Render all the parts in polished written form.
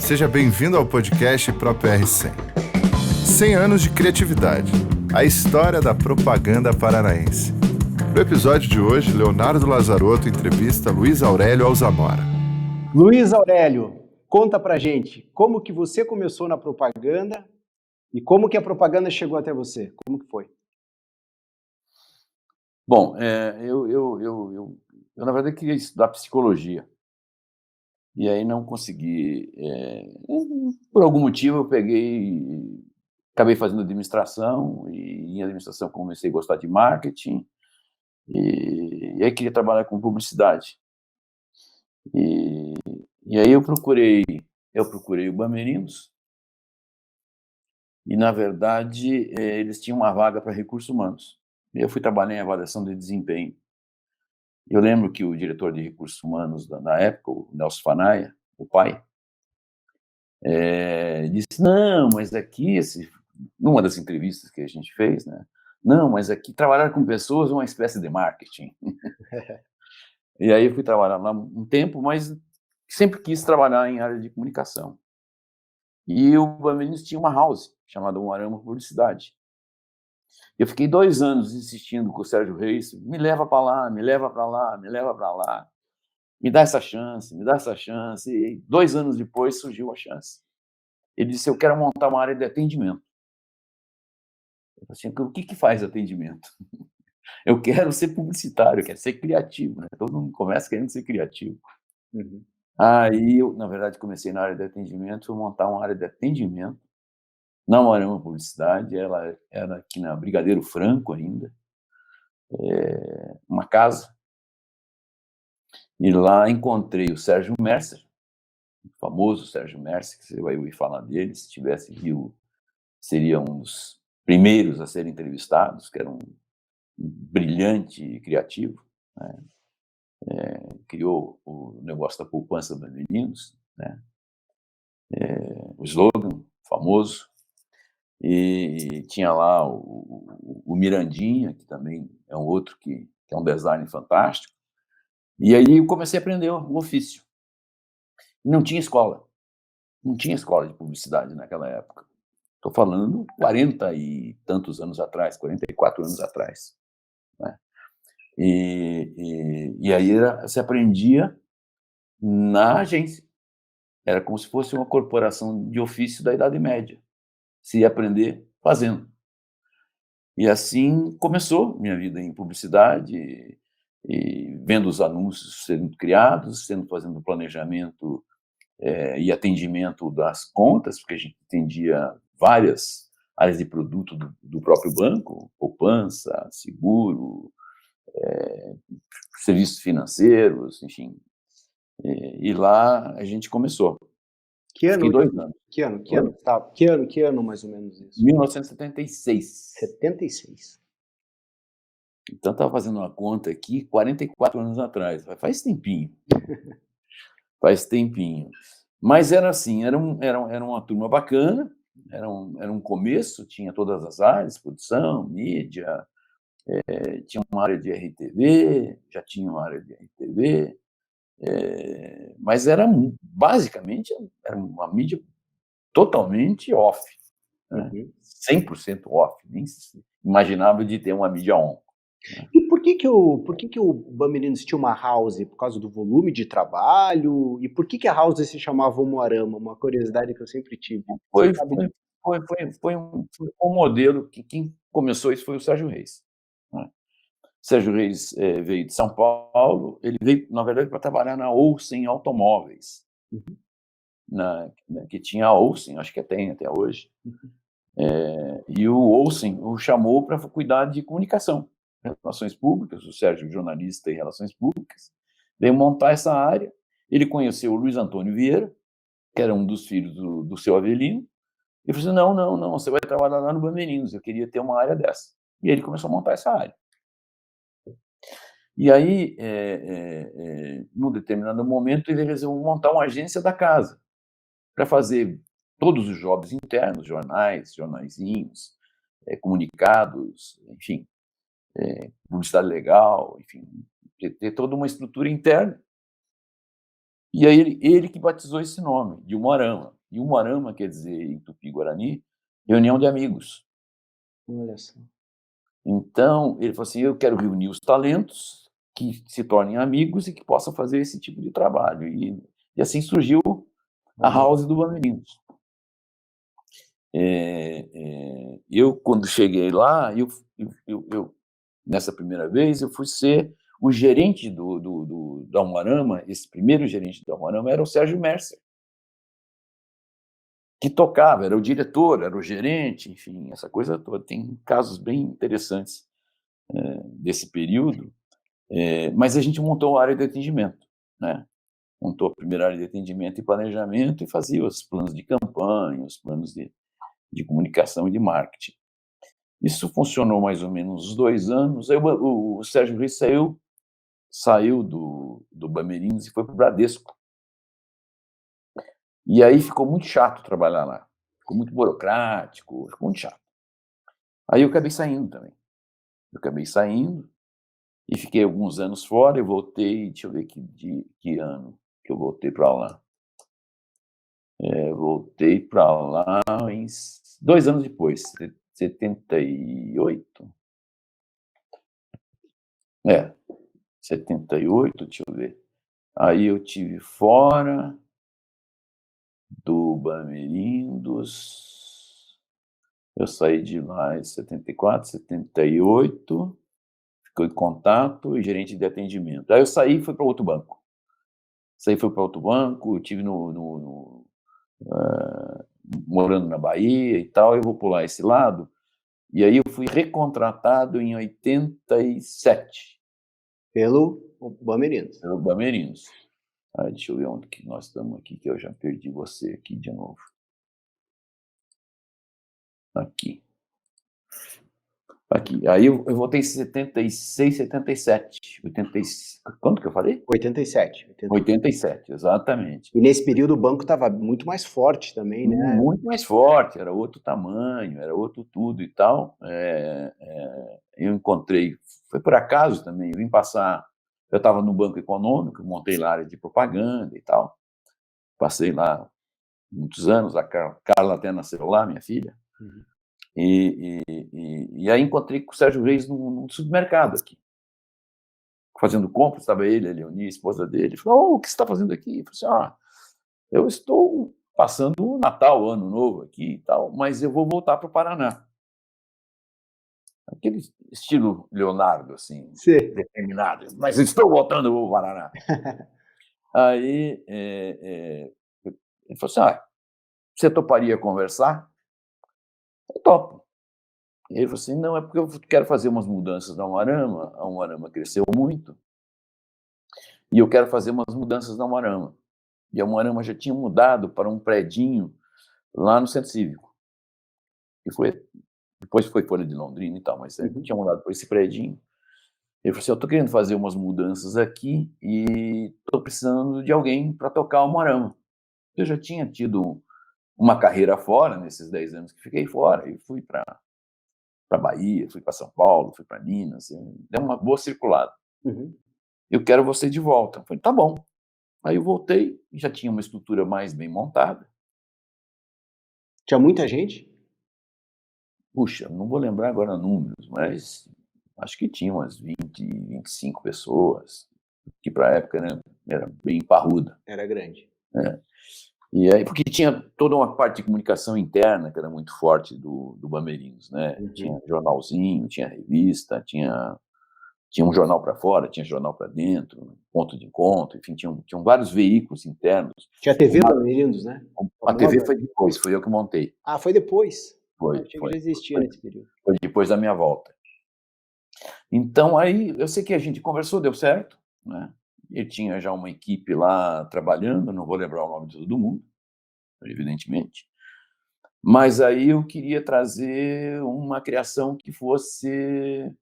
Seja bem-vindo ao podcast ProPR100. 100 anos de criatividade. A história da propaganda paranaense. No episódio de hoje, Leonardo Lazarotto entrevista Luiz Aurélio Alzamora. Luiz Aurélio, conta pra gente como que você começou na propaganda e como que a propaganda chegou até você. Como que foi? Bom, eu na verdade queria estudar psicologia. E aí não consegui, por algum motivo eu acabei fazendo administração, e em administração comecei a gostar de marketing, e aí queria trabalhar com publicidade. E aí eu procurei o Bamerinos, e na verdade eles tinham uma vaga para recursos humanos. E eu fui trabalhar em avaliação de desempenho. Eu lembro que o diretor de recursos humanos na época, o Nelson Fanaia, o pai, disse: não, mas aqui, numa das entrevistas que a gente fez, né? Não, mas aqui trabalhar com pessoas é uma espécie de marketing. E aí eu fui trabalhar lá um tempo, mas sempre quis trabalhar em área de comunicação. E o Bamerinos tinha uma house chamada Umuarama Publicidade. Eu fiquei 2 anos insistindo com o Sérgio Reis: me leva para lá, me leva para lá, me leva para lá. Me dá essa chance, me dá essa chance. E 2 anos depois surgiu a chance. Ele disse: eu quero montar uma área de atendimento. Eu falei assim: o que faz atendimento? Eu quero ser publicitário, eu quero ser criativo, né? Todo mundo começa querendo ser criativo. Uhum. Aí eu, na verdade, comecei na área de atendimento, fui montar uma área de atendimento na Umuarama Publicidade. Ela era aqui na Brigadeiro Franco ainda, uma casa. E lá encontrei o Sérgio Mercer, o famoso Sérgio Mercer, que você vai ouvir falar dele. Se tivesse vivo, seria um dos primeiros a serem entrevistados, que era um brilhante criativo, né? Criou o negócio da poupança dos meninos, né? O slogan famoso. E tinha lá o Mirandinha, que também é um outro que é um design fantástico. E aí eu comecei a aprender o ofício. Não tinha escola de publicidade naquela época. Estou falando 40 e tantos anos atrás, 44 anos atrás, né? E aí se aprendia na agência. Era como se fosse uma corporação de ofício da Idade Média. Se ia aprender fazendo. E assim começou minha vida em publicidade, e vendo os anúncios sendo criados, fazendo planejamento e atendimento das contas, porque a gente atendia várias áreas de produto do próprio banco: poupança, seguro, serviços financeiros, enfim. E lá a gente começou. Que ano? Fiquei 2 anos. Que ano? Oi? Tá. Que ano mais ou menos isso? 1976. 76. Então, estava fazendo uma conta aqui, 44 anos atrás. Faz tempinho. Faz tempinho. Mas era assim, era uma turma bacana, era um começo, tinha todas as áreas: produção, mídia, tinha uma área de RTV, já tinha uma área de RTV, mas basicamente, era uma mídia totalmente off, né? Uhum. 100% off, nem se imaginava de ter uma mídia on. E por que que o Bamerinos tinha uma house? Por causa do volume de trabalho? E por que que a house se chamava Umuarama? Uma curiosidade que eu sempre tive. Você Foi sabe foi disso? foi um modelo que quem começou isso foi o Sérgio Reis, né. Sérgio Reis, veio de São Paulo. Ele veio, na verdade, para trabalhar na Olsen Automóveis, Uhum. que tinha a Olsen, acho que tem até hoje. Uhum. E o Olsen o chamou para cuidar de comunicação, relações públicas. O Sérgio, jornalista em relações públicas, veio montar essa área. Ele conheceu o Luiz Antônio Vieira, que era um dos filhos do seu Avelino, e falou assim: não, não, não, você vai trabalhar lá no Bamerinos, eu queria ter uma área dessa. E ele começou a montar essa área. E aí, num determinado momento, ele resolveu montar uma agência da casa para fazer todos os jobs internos: jornais, jornaizinhos, comunicados, enfim, publicidade legal, enfim, ter toda uma estrutura interna. E aí ele que batizou esse nome, de Umuarama. E Umuarama quer dizer, em Tupi-Guarani, reunião de amigos. Olha só. Então, ele falou assim: eu quero reunir os talentos que se tornem amigos e que possam fazer esse tipo de trabalho. E assim surgiu a House do Bamerindos. Eu, quando cheguei lá, nessa primeira vez, eu fui ser o gerente da Umuarama. Esse primeiro gerente da Umuarama era o Sérgio Mercer, que tocava, era o diretor, era o gerente, enfim, essa coisa toda. Tem casos bem interessantes desse período, mas a gente montou a área de atendimento, né? Montou a primeira área de atendimento e planejamento e fazia os planos de campanha, os planos de comunicação e de marketing. Isso funcionou mais ou menos uns 2 anos, aí o Sérgio Reis saiu do Bamerindos e foi para o Bradesco. E aí ficou muito chato trabalhar lá, ficou muito burocrático, ficou muito chato. Aí eu acabei saindo também. Eu acabei saindo e fiquei alguns anos fora e voltei, deixa eu ver que ano que eu voltei para lá. Voltei para lá em 2 anos depois, 78. 78, deixa eu ver. Aí eu tive fora do Bamerindos, eu saí de lá em 74, 78, ficou em contato e gerente de atendimento. Aí eu saí e fui para outro banco. Tive morando na Bahia e tal, eu vou pular esse lado. E aí eu fui recontratado em 87. Pelo Bamerindos. Pelo Bamerindos. Deixa eu ver onde que nós estamos aqui, que eu já perdi você aqui de novo. Aqui. Aí eu voltei em 76, 77. Quando que eu falei? 87. 87, exatamente. E nesse período o banco estava muito mais forte também, né? Muito mais forte, era outro tamanho, era outro tudo e tal. Eu encontrei, foi por acaso também, eu vim passar, eu estava no Banco Econômico, montei lá a área de propaganda e tal. Passei lá muitos anos, a Carla até nasceu lá, minha filha. Uhum. E aí encontrei com o Sérgio Reis num supermercado aqui, fazendo compras, estava ele, a Leonie, a esposa dele. Ele falou: o que você está fazendo aqui? Eu falei assim: eu estou passando o Natal, o Ano Novo aqui e tal, mas eu vou voltar para o Paraná. Aquele estilo Leonardo, assim, Sim. determinado. Mas estou voltando para o Paraná. Aí ele falou assim: você toparia conversar? Eu topo. Ele falou assim: não, é porque eu quero fazer umas mudanças na Umuarama. A Umuarama cresceu muito e eu quero fazer umas mudanças na Umuarama. E a Umuarama já tinha mudado para um predinho lá no Centro Cívico. E depois foi Folha de Londrina e tal, mas tinha mudado para esse predinho. Ele falou assim: eu estou querendo fazer umas mudanças aqui e estou precisando de alguém para tocar o Umuarama. Eu já tinha tido uma carreira fora, nesses 10 anos que fiquei fora, e fui para Bahia, fui para São Paulo, fui para Minas, deu uma boa circulada. Uhum. Eu quero você de volta. Eu falei: tá bom. Aí eu voltei, já tinha uma estrutura mais bem montada. Tinha muita gente? Puxa, não vou lembrar agora números, mas acho que tinha umas 20, 25 pessoas, que para a época, né, era bem parruda. Era grande. E aí, porque tinha toda uma parte de comunicação interna que era muito forte do Bamerindos, né? Uhum. Tinha jornalzinho, tinha revista, tinha um jornal para fora, tinha jornal para dentro, ponto de encontro, enfim, tinham vários veículos internos. Tinha TV Bamerindos, né? A TV foi depois, foi eu que montei. Ah, foi depois? Foi, Eu achei que já existia nesse período. Foi depois da minha volta. Então, aí, eu sei que a gente conversou, deu certo, né? Ele tinha já uma equipe lá trabalhando, não vou lembrar o nome de todo mundo, evidentemente. Mas aí eu queria trazer uma criação que fosse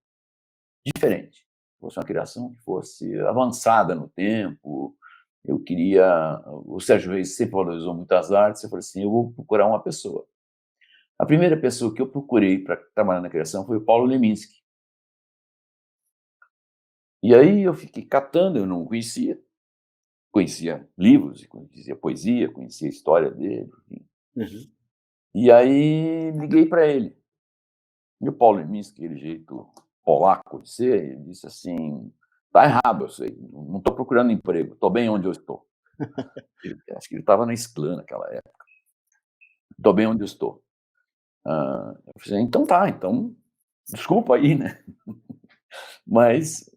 diferente, fosse uma criação que fosse avançada no tempo. Eu queria... O Sérgio Reis sempre valorizou muito as artes, eu falei assim: eu vou procurar uma pessoa. A primeira pessoa que eu procurei para trabalhar na criação foi o Paulo Leminski. E aí eu fiquei catando, eu não o conhecia. conhecia livros, conhecia poesia, conhecia a história dele. Enfim. Uhum. E aí liguei para ele. E o Paulo Leminski, aquele jeito polaco de ser, ele disse assim: tá errado, eu sei, não estou procurando emprego, estou bem onde eu estou. Acho que ele estava na Sclan naquela época. Estou bem onde eu estou. Eu falei, então tá, então desculpa aí, né? Mas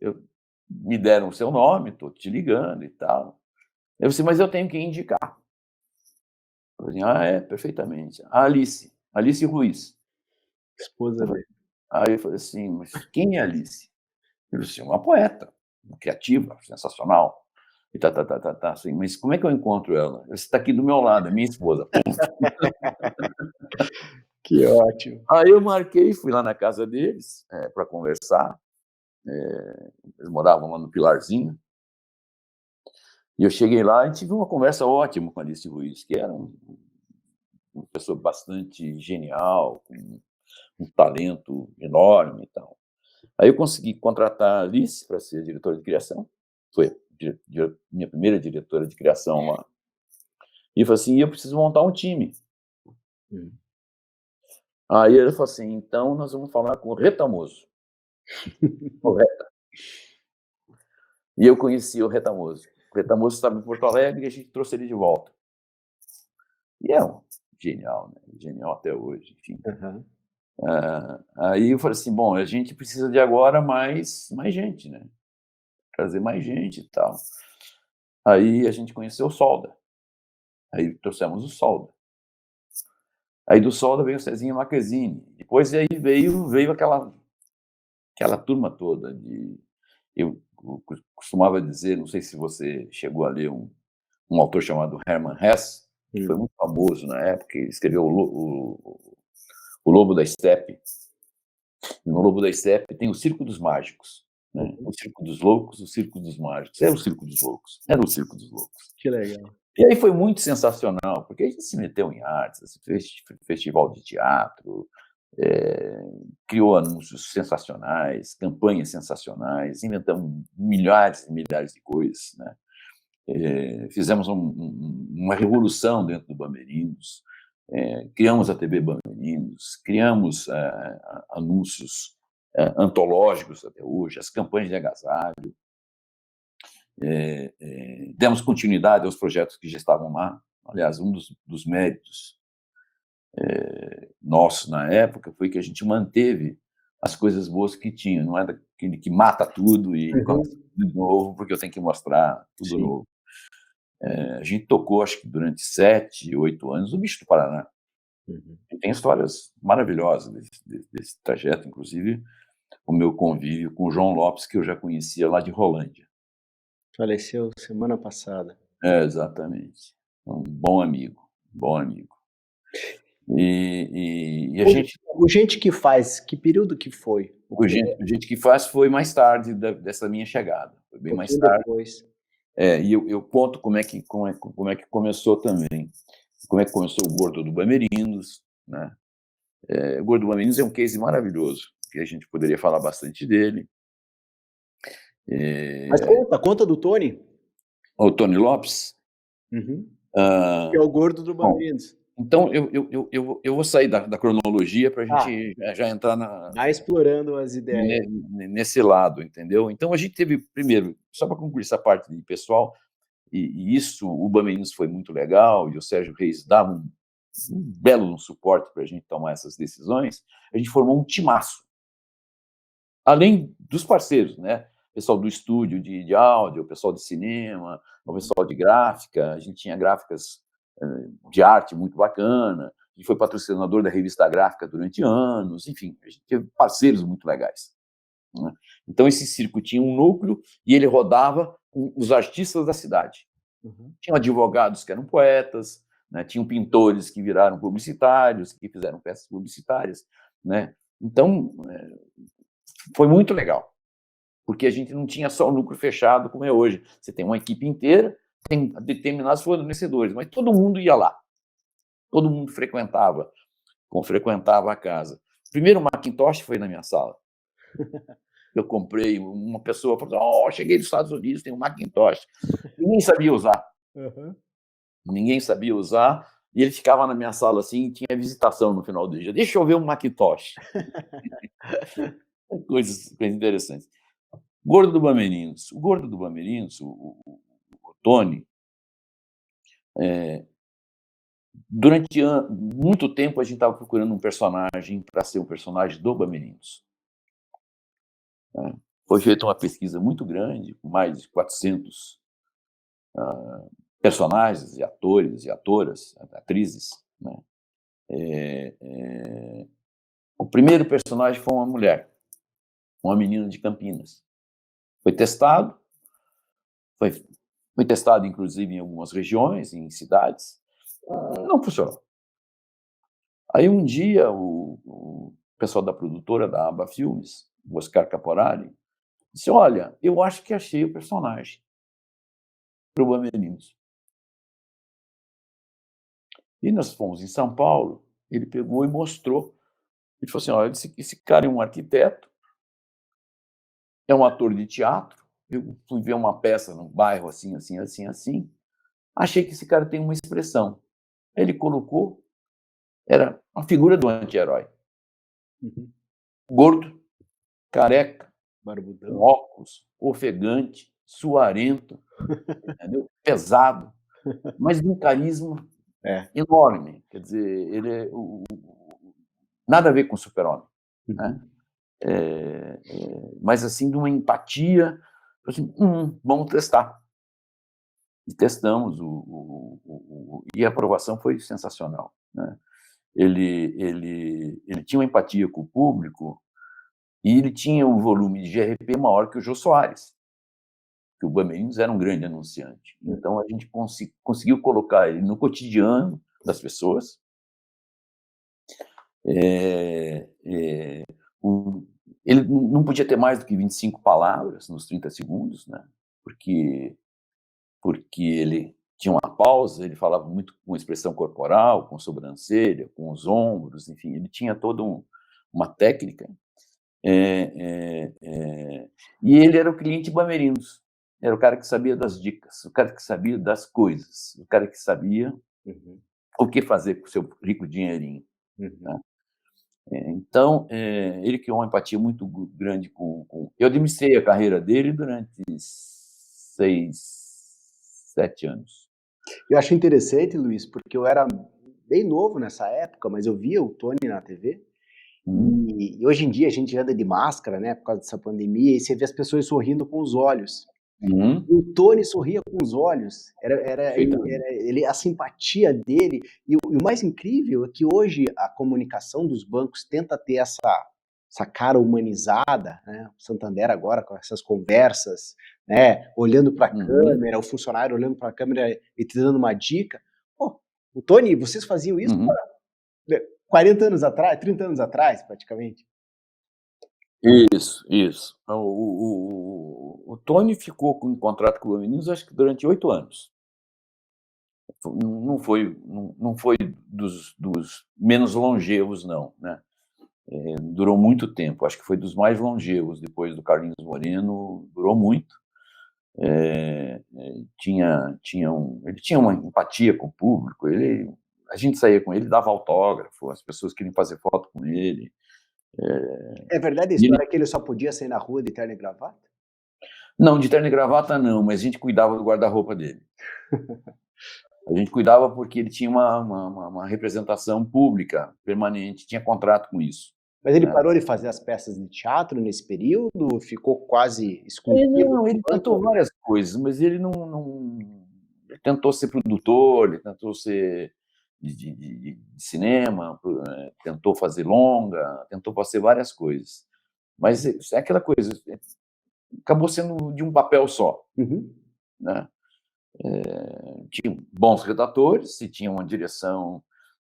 me deram o seu nome, estou te ligando e tal. Eu disse, mas eu tenho que indicar. Eu falei, perfeitamente. A Alice Ruiz. Esposa dele. Aí eu falei assim, mas quem é Alice? Ele disse, uma poeta, uma criativa, sensacional. E tá, assim, mas como é que eu encontro ela? Você está aqui do meu lado, é minha esposa. Que ótimo. Aí eu marquei, fui lá na casa deles para conversar. Eles moravam lá no Pilarzinho. E eu cheguei lá e tive uma conversa ótima com a Alice Ruiz, que era uma pessoa bastante genial, com um talento enorme e tal. Aí eu consegui contratar a Alice para ser diretora de criação. Foi a minha primeira diretora de criação lá. E eu falei assim, eu preciso montar um time. Aí ele falou assim, então nós vamos falar com o Retamoso. E eu conheci o Retamoso. O Retamoso estava em Porto Alegre e a gente trouxe ele de volta. E é um genial, né? Genial até hoje, enfim. Uhum. Aí eu falei assim, bom, a gente precisa de agora mais gente, né? Trazer mais gente e tal. Aí a gente conheceu o Solda. Aí trouxemos o Solda. Aí do Solda veio o Cezinha Marquezine. Depois aí veio aquela turma toda. Eu costumava dizer, não sei se você chegou a ler um autor chamado Hermann Hesse, que foi muito famoso na época, ele escreveu o Lobo da Estepe. E no Lobo da Estepe tem o Circo dos Mágicos. Né? O Circo dos Loucos, o Circo dos Mágicos. Era o Circo dos Loucos. Era o Circo dos Loucos. Que legal. E aí foi muito sensacional, porque a gente se meteu em artes, festival de teatro, criou anúncios sensacionais, campanhas sensacionais, inventamos milhares e milhares de coisas, né? Fizemos uma revolução dentro do Bamerinos, criamos a TV Bamerinos, criamos anúncios antológicos até hoje, as campanhas de agasalho, demos continuidade aos projetos que já estavam lá. Aliás, um dos méritos nossos na época foi que a gente manteve as coisas boas que tinha, não é daquele que mata tudo e começa tudo de novo, porque eu tenho que mostrar tudo Sim. novo. A gente tocou, acho que durante 7, 8 anos, o Bicho do Paraná. E tem histórias maravilhosas desse trajeto, inclusive o meu convívio com o João Lopes, que eu já conhecia lá de Rolândia. Faleceu semana passada. Exatamente. Um bom amigo, bom amigo. E a gente... O Gente que Faz, que período que foi? O Gente que Faz foi mais tarde dessa minha chegada. Foi bem mais tarde. Depois. E eu conto como é que começou também. Como é que começou o Gordo do Bamerinos, né? O Gordo do Bamerinos é um case maravilhoso, que a gente poderia falar bastante dele. Mas conta do Tony. O Tony Lopes. Que é o Gordo do Bamerinos. Então, eu vou sair da cronologia para a gente já entrar Vai explorando as ideias. Nesse lado, entendeu? Então, a gente teve, primeiro, só para concluir essa parte de pessoal, e isso, o Bamerinos foi muito legal, e o Sérgio Reis dava um belo suporte para a gente tomar essas decisões, a gente formou um timaço. Além dos parceiros, né? O pessoal do estúdio de áudio, o pessoal de cinema, o pessoal de gráfica, a gente tinha gráficas de arte muito bacana, a gente foi patrocinador da revista gráfica durante anos, enfim, a gente teve parceiros muito legais. Né? Então, esse circo tinha um núcleo e ele rodava com os artistas da cidade. Tinham advogados que eram poetas, né? Tinham pintores que viraram publicitários, que fizeram peças publicitárias. Né? Então, foi muito legal, porque a gente não tinha só o núcleo fechado como é hoje. Você tem uma equipe inteira, tem determinados fornecedores, mas todo mundo ia lá. Todo mundo frequentava a casa. Primeiro o Macintosh foi na minha sala. eu comprei, uma pessoa falou: cheguei dos Estados Unidos, tem um Macintosh. Ninguém sabia usar. Aham. Ninguém sabia usar, e ele ficava na minha sala assim, e tinha visitação no final do dia. Deixa eu ver um Macintosh. Coisas interessantes. Gordo do Bamerindos. O Gordo do Bamerindos, o Tony, durante muito tempo a gente estava procurando um personagem para ser um personagem do Bamerindos. Né? Foi feita uma pesquisa muito grande, com mais de 400 personagens e atores e atoras, atrizes. Né? O primeiro personagem foi uma mulher, uma menina de Campinas. Foi testado, foi testado inclusive em algumas regiões, em cidades, não funcionou. Aí um dia o pessoal da produtora da Aba Filmes, o Oscar Caporali, disse: olha, eu acho que achei o personagem para o Bamerindos. E nós fomos em São Paulo, ele pegou e mostrou. Ele falou assim: olha, esse cara é um arquiteto, é um ator de teatro, eu fui ver uma peça num bairro assim, assim, assim, assim, achei que esse cara tem uma expressão. Ele colocou, era a figura do anti-herói. Uhum. Gordo, careca, com Barbudão. óculos, ofegante, suarento, entendeu? Pesado, mas de um carisma enorme. Quer dizer, ele é nada a ver com o Super-Homem, né? Uhum. Mas assim, de uma empatia, assim, vamos testar. E testamos, e a aprovação foi sensacional. Né? Ele tinha uma empatia com o público e ele tinha um volume de GRP maior que o Jô Soares, que o Bamerindos era um grande anunciante. Então, a gente conseguiu colocar ele no cotidiano das pessoas. Ele não podia ter mais do que 25 palavras nos 30 segundos, né? Porque ele tinha uma pausa, ele falava muito com expressão corporal, com sobrancelha, com os ombros, enfim, ele tinha toda uma técnica. E ele era o cliente Bamerindos, era o cara que sabia das dicas, o cara que sabia das coisas, o cara que sabia o que fazer com o seu rico dinheirinho. Né? Então, ele criou uma empatia muito grande com... Eu administrei a carreira dele durante 6, 7 anos. Eu acho interessante, Luiz, porque eu era bem novo nessa época, mas eu via o Tony na TV. E hoje em dia a gente anda de máscara, né, por causa dessa pandemia, e você vê as pessoas sorrindo com os olhos. O Tony sorria com os olhos, a simpatia dele, e o mais incrível é que hoje a comunicação dos bancos tenta ter essa cara humanizada, né? O Santander agora com essas conversas, né? Olhando para a câmera, o funcionário olhando para a câmera e te dando uma dica. Pô, o Tony, vocês faziam isso 40 anos atrás, 30 anos atrás, praticamente. Isso. O Tony ficou com um contrato com o Bamerindos, acho que durante 8 anos. Não foi dos menos longevos, não, né? Durou muito tempo, acho que foi dos mais longevos, depois do Carlinhos Moreno, durou muito. Ele tinha uma empatia com o público, a gente saía com ele, dava autógrafo, as pessoas queriam fazer foto com ele. É verdade a história que ele só podia sair na rua de terno e gravata? Não, de terno e gravata não, mas a gente cuidava do guarda-roupa dele. A gente cuidava porque ele tinha uma representação pública permanente, tinha contrato com isso. Mas ele parou de fazer as peças de teatro nesse período? Ficou quase escondido? Não, ele tentou várias coisas, mas ele não ele tentou ser produtor, ele tentou ser de cinema, tentou fazer longa, tentou fazer várias coisas. Mas é aquela coisa, acabou sendo de um papel só. Né? Tinha bons redatores, e tinha uma direção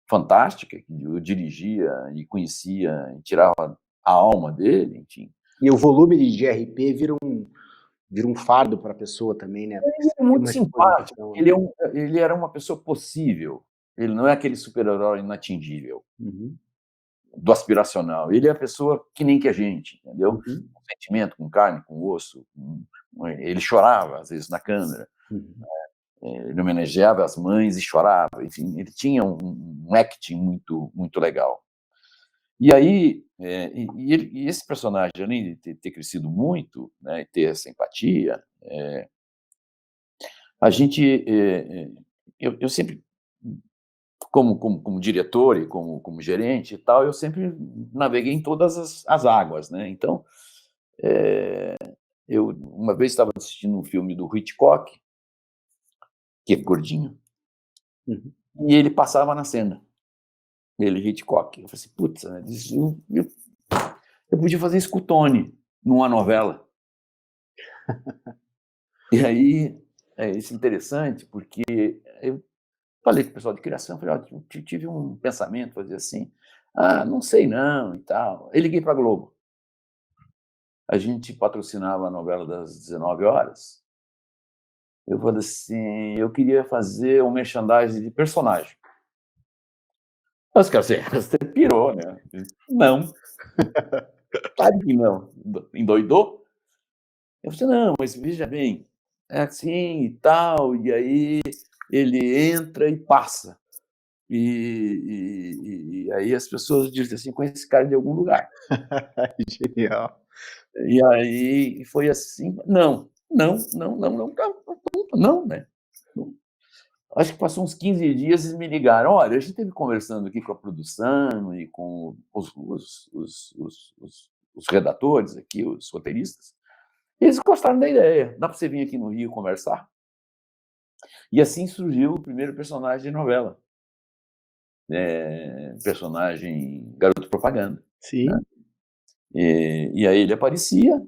fantástica, que eu dirigia e conhecia, e tirava a alma dele, enfim. E o volume de GRP vira um fardo para a pessoa também, né? Ele é muito simpático, ele era uma pessoa possível, ele não é aquele super-herói inatingível. do aspiracional. Ele é a pessoa que nem que a gente, entendeu? Uhum. Com sentimento, com carne, com osso. Ele chorava, às vezes, na câmera. Uhum. Ele homenageava as mães e chorava. Enfim, ele tinha um acting muito, muito legal. E aí, e esse personagem, além de ter crescido muito, né, e ter essa empatia, a gente, eu sempre, como diretor e como gerente e tal, eu sempre naveguei em todas as águas, né? Então, eu uma vez estava assistindo um filme do Hitchcock, que é gordinho, Uhum. e ele passava na cena, ele Hitchcock. Eu falei assim, putz, né, eu podia fazer isso com o Tony, numa novela. E aí, isso é interessante, porque eu falei com o pessoal de criação, falei, ó, tive um pensamento, fazer assim, não sei não, e tal. Aí liguei para a Globo. A gente patrocinava a novela das 19 horas. Eu falei assim, eu queria fazer um merchandising de personagem. Os caras assim, você pirou, né? Não. Claro que não. Endoidou? Eu falei, não, mas veja bem, é assim e tal, e aí ele entra e passa. E aí as pessoas dizem assim, conhece esse cara de algum lugar. Genial. E aí foi assim, não, não, né? Acho que passou uns 15 dias e me ligaram, olha, a gente esteve conversando aqui com a produção e com os redatores aqui, os roteiristas, e eles gostaram da ideia, dá para você vir aqui no Rio conversar? E assim surgiu o primeiro personagem de novela, personagem garoto propaganda, né? Sim. E aí ele aparecia,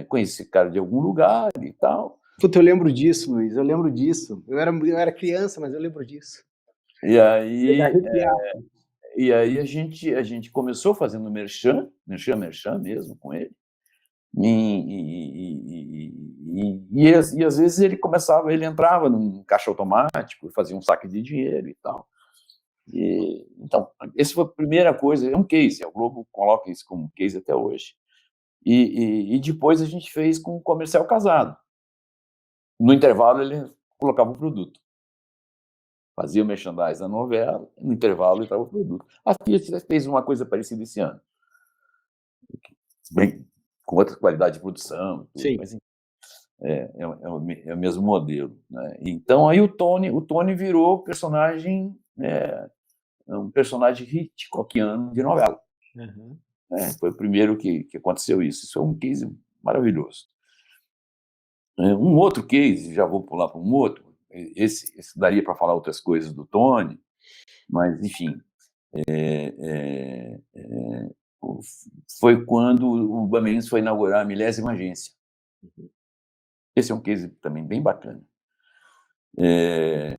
conheci esse cara de algum lugar e tal. Puta, eu lembro disso, Luiz, eu lembro disso. Eu era criança, mas eu lembro disso. E Chega a aí, arrepiar. a gente começou fazendo merchan mesmo com ele. E às vezes ele entrava num caixa automático, fazia um saque de dinheiro e tal. Então, essa foi a primeira coisa, é um case, a Globo coloca isso como case até hoje. E depois a gente fez com o Comercial Casado. No intervalo ele colocava o produto. Fazia o merchandising da novela, no intervalo entrava o produto. A Fiat fez uma coisa parecida esse ano. Bem, com outra qualidade de produção, tudo, Sim. mas é o mesmo modelo, né? Então aí o Tony virou personagem, um personagem hitchcockiano de novela. Uhum. Foi o primeiro que aconteceu isso. Isso é um case maravilhoso. Um outro case, já vou pular para um outro, esse daria para falar outras coisas do Tony, mas, enfim, foi quando o Bamerindos foi inaugurar a 1000ª agência. Esse é um case também bem bacana. Aí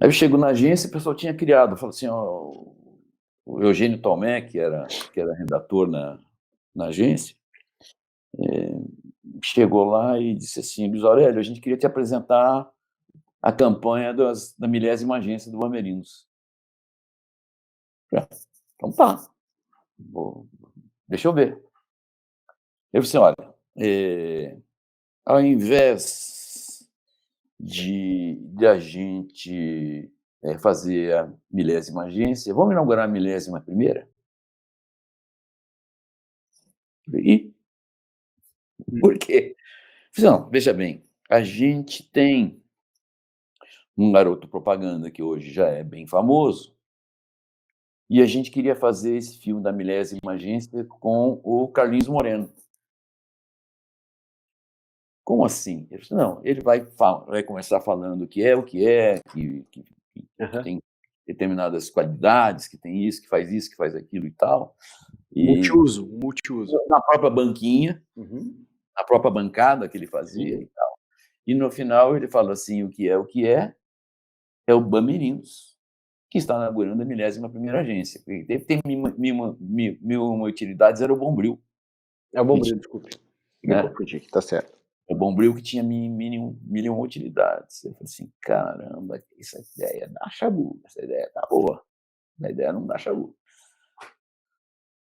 eu chego na agência, o pessoal tinha criado, falou assim, ó, o Eugênio Tomé, que era redator na agência, chegou lá e disse assim, Luiz Aurélio, a gente queria te apresentar a campanha da 1000ª agência do Bamerindos. Então tá, deixa eu ver. Eu disse, olha, ao invés de a gente fazer a 1000ª agência, vamos inaugurar a 11ª? E por quê? Não, veja bem, a gente tem um garoto propaganda que hoje já é bem famoso, e a gente queria fazer esse filme da 1000ª agência com o Carlinhos Moreno. Como assim? Ele disse, não, ele vai começar falando que tem determinadas qualidades, que tem isso, que faz aquilo e tal. E Multiuso. na própria banquinha, Uhum. na própria bancada que ele fazia e tal. E no final ele fala assim, o que é o Bamerindos, que está inaugurando a 11ª agência. Tem 1001 utilidades, era o Bombril. É o Bombril, desculpe. Me Né? confundi, tá certo. O Bombril que tinha 1001 utilidades. Eu falei assim, caramba, essa ideia dá chabu, essa ideia tá boa. A ideia não dá chabu.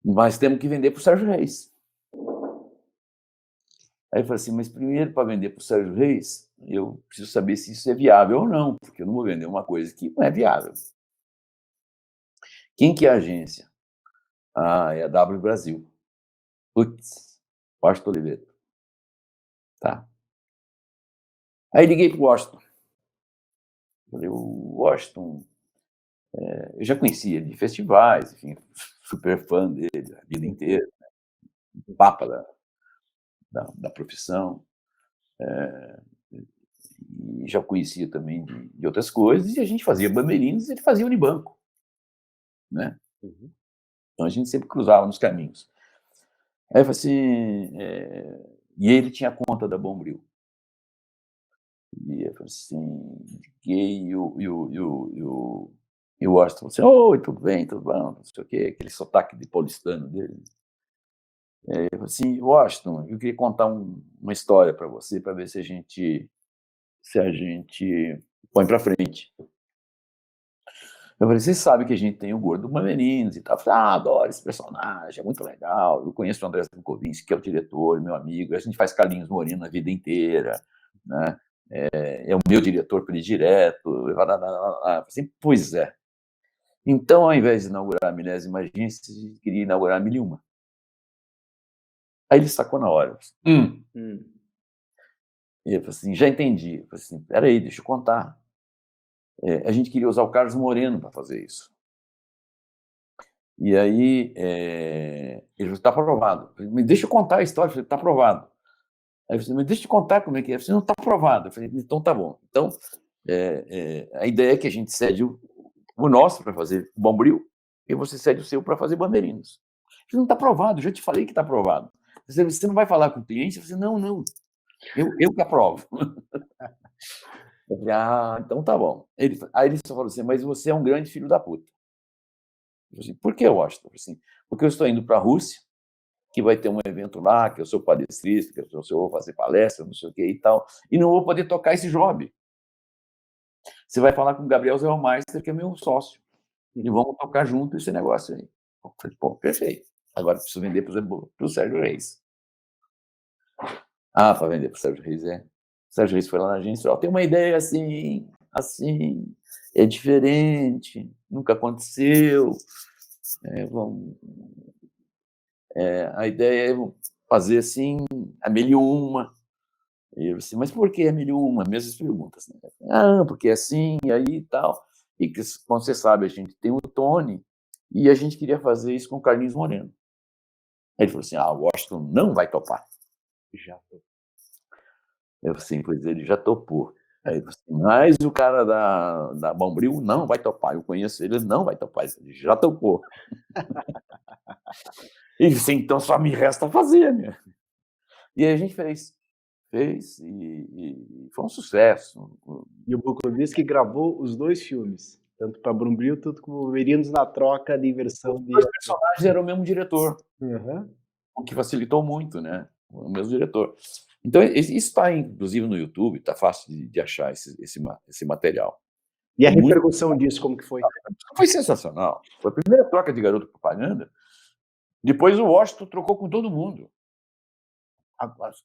Mas temos que vender para o Sérgio Reis. Aí eu falei assim, mas primeiro, para vender para o Sérgio Reis, eu preciso saber se isso é viável ou não, porque eu não vou vender uma coisa que não é viável. Quem que é a agência? Ah, é a W Brasil. Putz, Washington Oliveto. Tá. Aí liguei para o Washington. Falei, o Washington, eu já conhecia de festivais, enfim, super fã dele a vida inteira, né? Papa da profissão. E já conhecia também de outras coisas, e a gente fazia Bamberinos e ele fazia Unibanco, né? Então a gente sempre cruzava nos caminhos. Aí eu falei assim, e ele tinha conta da Bombril. E eu falei assim, liguei e o Washington falou assim, oi, tudo bem, tudo bom, não sei o quê, aquele sotaque de paulistano dele. Eu falei assim, Washington, eu queria contar uma história para você, para ver se a gente põe para frente. Eu falei, você sabe que a gente tem o Gordo Bamberinos e tal. Eu falei, adoro esse personagem, é muito legal. Eu conheço o André Stankovic, que é o diretor, meu amigo. A gente faz Carlinhos Moreno a vida inteira, né? É o meu diretor predileto. Eu falei assim, pois é. Então, ao invés de inaugurar a milésima agência, a gente queria inaugurar a 1001. Aí ele sacou na hora. E eu falei assim, já entendi. Eu falei assim, peraí, deixa eu contar. A gente queria usar o Carlos Moreno para fazer isso. E aí, ele falou, está aprovado. Eu falei, mas deixa eu contar a história. Eu falei, está aprovado. Aí eu falei, mas deixa eu te contar como é que é. Eu falei, não, está aprovado. Eu falei, então tá bom. Então, a ideia é que a gente cede o nosso para fazer o Bombril e você cede o seu para fazer Bamberinos. Eu falei, não está aprovado, eu já te falei que está aprovado. Você não vai falar com o cliente? Eu falei, não, eu que aprovo. Eu falei, então tá bom. Aí ele só falou assim, mas você é um grande filho da puta. Eu falei, por que eu acho? Eu falei assim, porque eu estou indo para a Rússia, que vai ter um evento lá, que eu sou palestrista, que eu vou fazer palestra, não sei o que e tal, e não vou poder tocar esse job. Você vai falar com o Gabriel Zellmeister, que é meu sócio, e vamos tocar junto esse negócio aí. Eu falei, pô, perfeito. Agora preciso vender, por exemplo, para o Sérgio Reis. Para vender para o Sérgio Reis, O Sérgio Reis foi lá na agência, tem uma ideia assim, é diferente, nunca aconteceu, a ideia é fazer assim, a 1001. E eu disse, mas por que a 1001? Mesmas perguntas, né? Porque é assim, e aí e tal. E que, como você sabe, a gente tem o Tony, e a gente queria fazer isso com o Carlinhos Moreno. Aí ele falou assim, o Washington não vai topar. Já topou. Eu falei assim, pois ele já topou. Aí ele falou assim, mas o cara da Bombril não vai topar. Eu conheço ele não vai topar. Ele já topou. E disse, então só me resta fazer, né? E aí a gente fez e foi um sucesso. E o Bukovic gravou os 2 filmes, tanto para Bombril, tanto como Bamberinos, na troca de versão de... Os personagens eram o mesmo diretor, Uhum. o que facilitou muito, né? O mesmo diretor. Então, isso está, inclusive, no YouTube, está fácil de achar esse material. E a repercussão disso, como que foi? Foi sensacional. Foi a primeira troca de garoto propaganda. Depois o Washington trocou com todo mundo.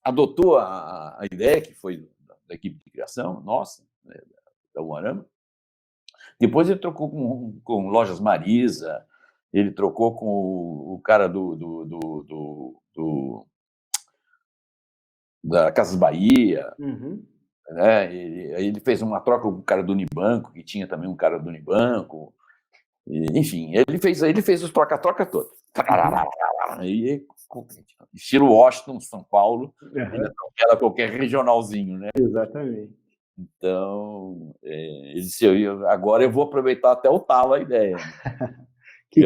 Adotou a ideia, que foi da equipe de criação, nossa, né, da Uarama. Depois ele trocou com Lojas Marisa, ele trocou com o cara da Casas Bahia, né? Aí ele fez uma troca com o cara do Unibanco, que tinha também um cara do Unibanco. Enfim, ele fez os troca-troca todos. E, estilo Washington, São Paulo, era qualquer regionalzinho, né? Exatamente. Então, ele disse, agora eu vou aproveitar até o talo a ideia. Que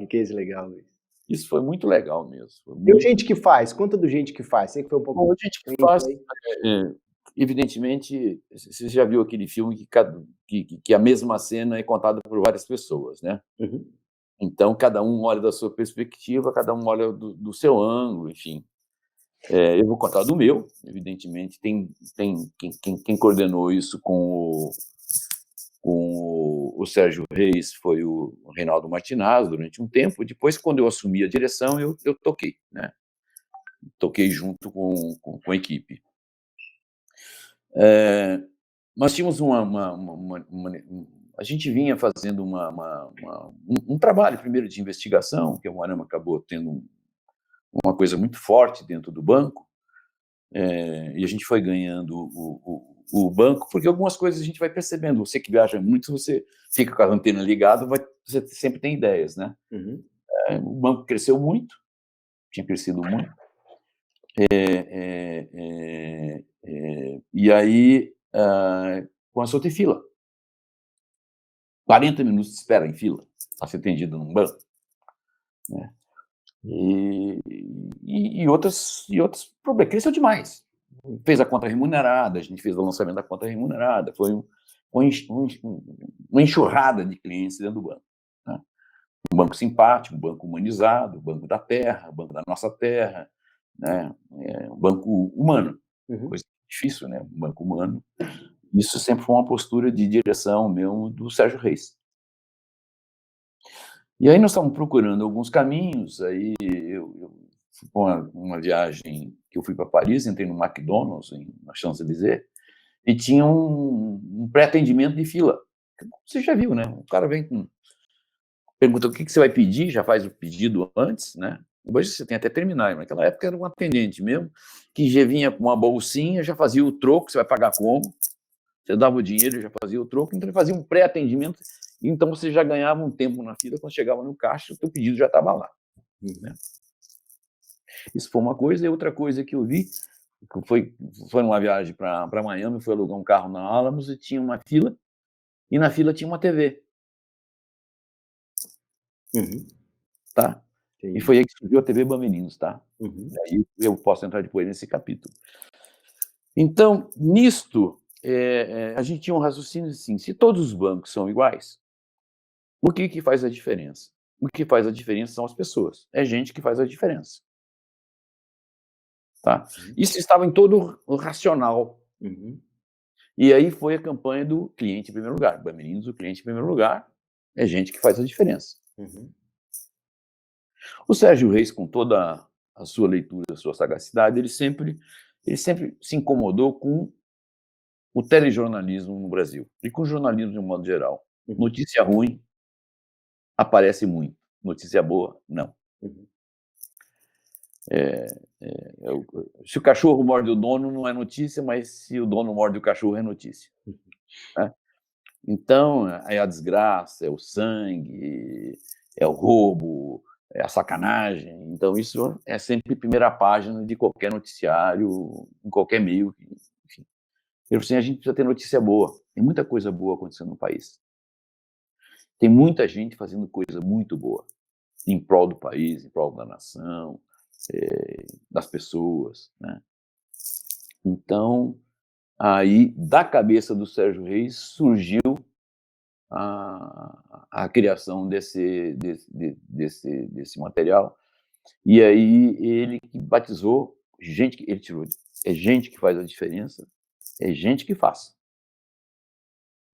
case legal, Luiz. Isso foi muito legal mesmo. E gente que faz? Conta do gente que faz. Sei que foi um pouco... Bom, gente que faz, evidentemente, você já viu aquele filme que a mesma cena é contada por várias pessoas, né? Então, cada um olha da sua perspectiva, cada um olha do seu ângulo, enfim. Eu vou contar do meu, evidentemente. Tem quem coordenou isso com o Sérgio Reis foi o Reinaldo Martinazzo durante um tempo. Depois, quando eu assumi a direção, eu toquei, né? Toquei junto com a equipe. Nós tínhamos a gente vinha fazendo um trabalho primeiro de investigação, que o Moarama acabou tendo uma coisa muito forte dentro do banco, e a gente foi ganhando o banco, porque algumas coisas a gente vai percebendo. Você que viaja muito, você fica com a antena ligada, você sempre tem ideias, né? Uhum. O banco cresceu muito, tinha crescido muito, e aí começou a ter fila. 40 minutos de espera em fila para ser atendido num banco, né? E outros problemas. Cresceu demais. Fez a conta remunerada, a gente fez o lançamento da conta remunerada, foi uma enxurrada de clientes dentro do banco, né? Um banco simpático, um banco humanizado, um banco da terra, um banco da nossa terra, né? Um banco humano, coisa difícil, né? Um banco humano. Isso sempre foi uma postura de direção mesmo do Sérgio Reis. E aí nós estávamos procurando alguns caminhos, aí eu fui para uma viagem que eu fui para Paris, entrei no McDonald's, na Champs-Élysées, e tinha um pré-atendimento de fila. Você já viu, né? O cara vem pergunta o que você vai pedir, já faz o pedido antes, né? Hoje você tem até terminais, mas naquela época era um atendente mesmo, que já vinha com uma bolsinha, já fazia o troco, você vai pagar como? Você dava o dinheiro, já fazia o troco, então ele fazia um pré-atendimento, então você já ganhava um tempo na fila, quando chegava no caixa, o teu pedido já estava lá, né? Isso foi uma coisa. E outra coisa que eu vi, foi numa viagem para Miami, foi alugar um carro na Alamos e tinha uma fila, e na fila tinha uma TV. Tá? E foi aí que surgiu a TV Bamerinos, tá? Aí eu posso entrar depois nesse capítulo. Então, nisto, a gente tinha um raciocínio assim: se todos os bancos são iguais, o que faz a diferença? O que faz a diferença são as pessoas. É gente que faz a diferença. Tá? Isso estava em todo o racional. E aí foi a campanha do cliente em primeiro lugar. Bamerinos, o cliente em primeiro lugar, é gente que faz a diferença. O Sérgio Reis, com toda a sua leitura, a sua sagacidade, ele sempre se incomodou com o telejornalismo no Brasil e com o jornalismo de um modo geral. Notícia ruim aparece muito, notícia boa, não. Se o cachorro morde o dono, não é notícia, mas se o dono morde o cachorro, é notícia, né? Então, é a desgraça, é o sangue, é o roubo, é a sacanagem. Então, isso é sempre primeira página de qualquer noticiário, em qualquer meio, enfim. Assim, a gente precisa ter notícia boa. Tem muita coisa boa acontecendo no país. Tem muita gente fazendo coisa muito boa em prol do país, em prol da nação, das pessoas, né? Então, aí, da cabeça do Sérgio Reis, surgiu a criação desse material. E aí ele batizou gente, ele tirou, é gente que faz a diferença, é gente que faz,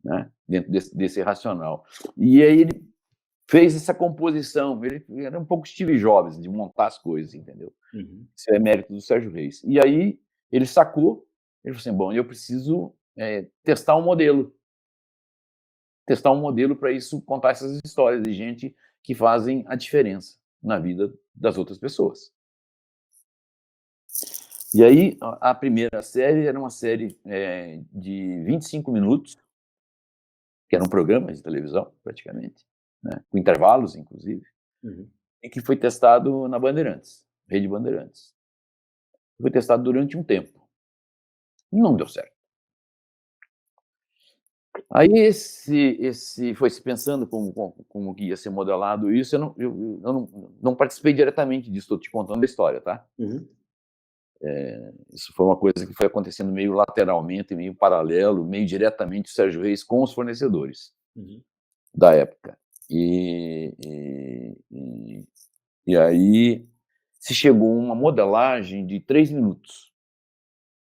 né? Dentro desse racional. E aí ele fez essa composição, ele era um pouco Steve Jobs, de montar as coisas, entendeu? Isso é mérito do Sérgio Reis. E aí ele sacou, ele falou assim: bom, eu preciso testar um modelo para isso, contar essas histórias de gente que fazem a diferença na vida das outras pessoas. E aí, a primeira série era uma série de 25 minutos, que era um programa de televisão, praticamente, né, com intervalos, inclusive, e que foi testado na Bandeirantes, Rede Bandeirantes. Foi testado durante um tempo. Não deu certo. Aí esse foi se pensando como que ia ser modelado isso. Eu não participei diretamente disso, estou te contando a história, tá? Isso foi uma coisa que foi acontecendo meio lateralmente, meio paralelo, meio diretamente o Sérgio Reis com os fornecedores da época. E aí se chegou a uma modelagem de 3 minutos,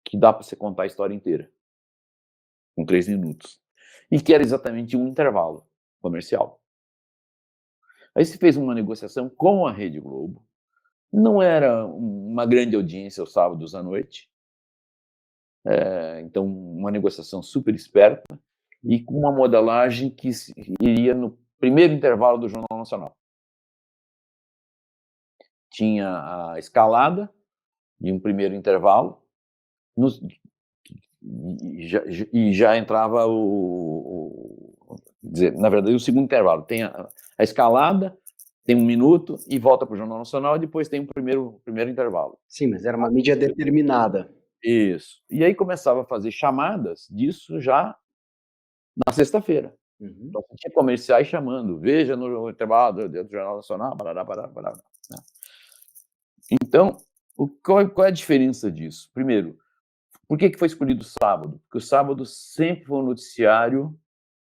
que dá para você contar a história inteira com 3 minutos. E que era exatamente um intervalo. comercial. Aí se fez uma negociação com a Rede Globo. Não era uma grande audiência aos sábados à noite. Então, uma negociação super esperta e com uma modelagem que iria no primeiro intervalo do Jornal Nacional. Tinha a escalada e um primeiro intervalo, e já entrava quer dizer, na verdade, o segundo intervalo. Tem a escalada, tem 1 minuto e volta para o Jornal Nacional, e depois tem o primeiro intervalo. Sim, mas era uma mídia determinada. Isso. E aí começava a fazer chamadas disso já na sexta-feira. Então, tinha comerciais chamando, veja no intervalo do Jornal Nacional, barará. Né? Então, qual é a diferença disso? Primeiro, por que foi escolhido o sábado? Porque o sábado sempre foi um noticiário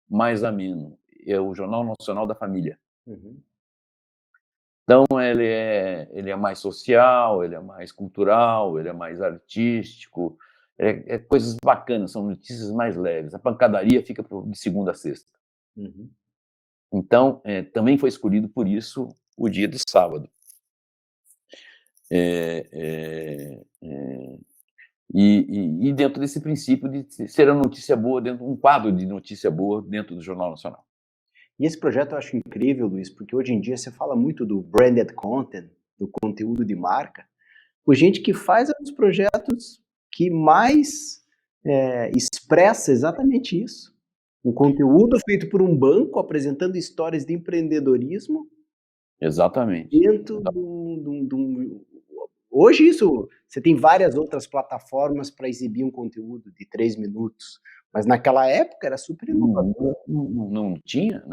mais ameno. É o Jornal Nacional da Família. Então, ele é mais social, ele é mais cultural, ele é mais artístico, coisas bacanas, são notícias mais leves. A pancadaria fica de segunda a sexta. Então, também foi escolhido por isso o dia de sábado. E dentro desse princípio de ser a notícia boa, um quadro de notícia boa dentro do Jornal Nacional. E esse projeto eu acho incrível, Luiz, porque hoje em dia você fala muito do branded content, do conteúdo de marca, por gente que faz os projetos que mais expressa exatamente isso. Um conteúdo feito por um banco apresentando histórias de empreendedorismo. Exatamente. Dentro Hoje você tem várias outras plataformas para exibir um conteúdo de 3 minutos, mas naquela época era super inovador. Não tinha.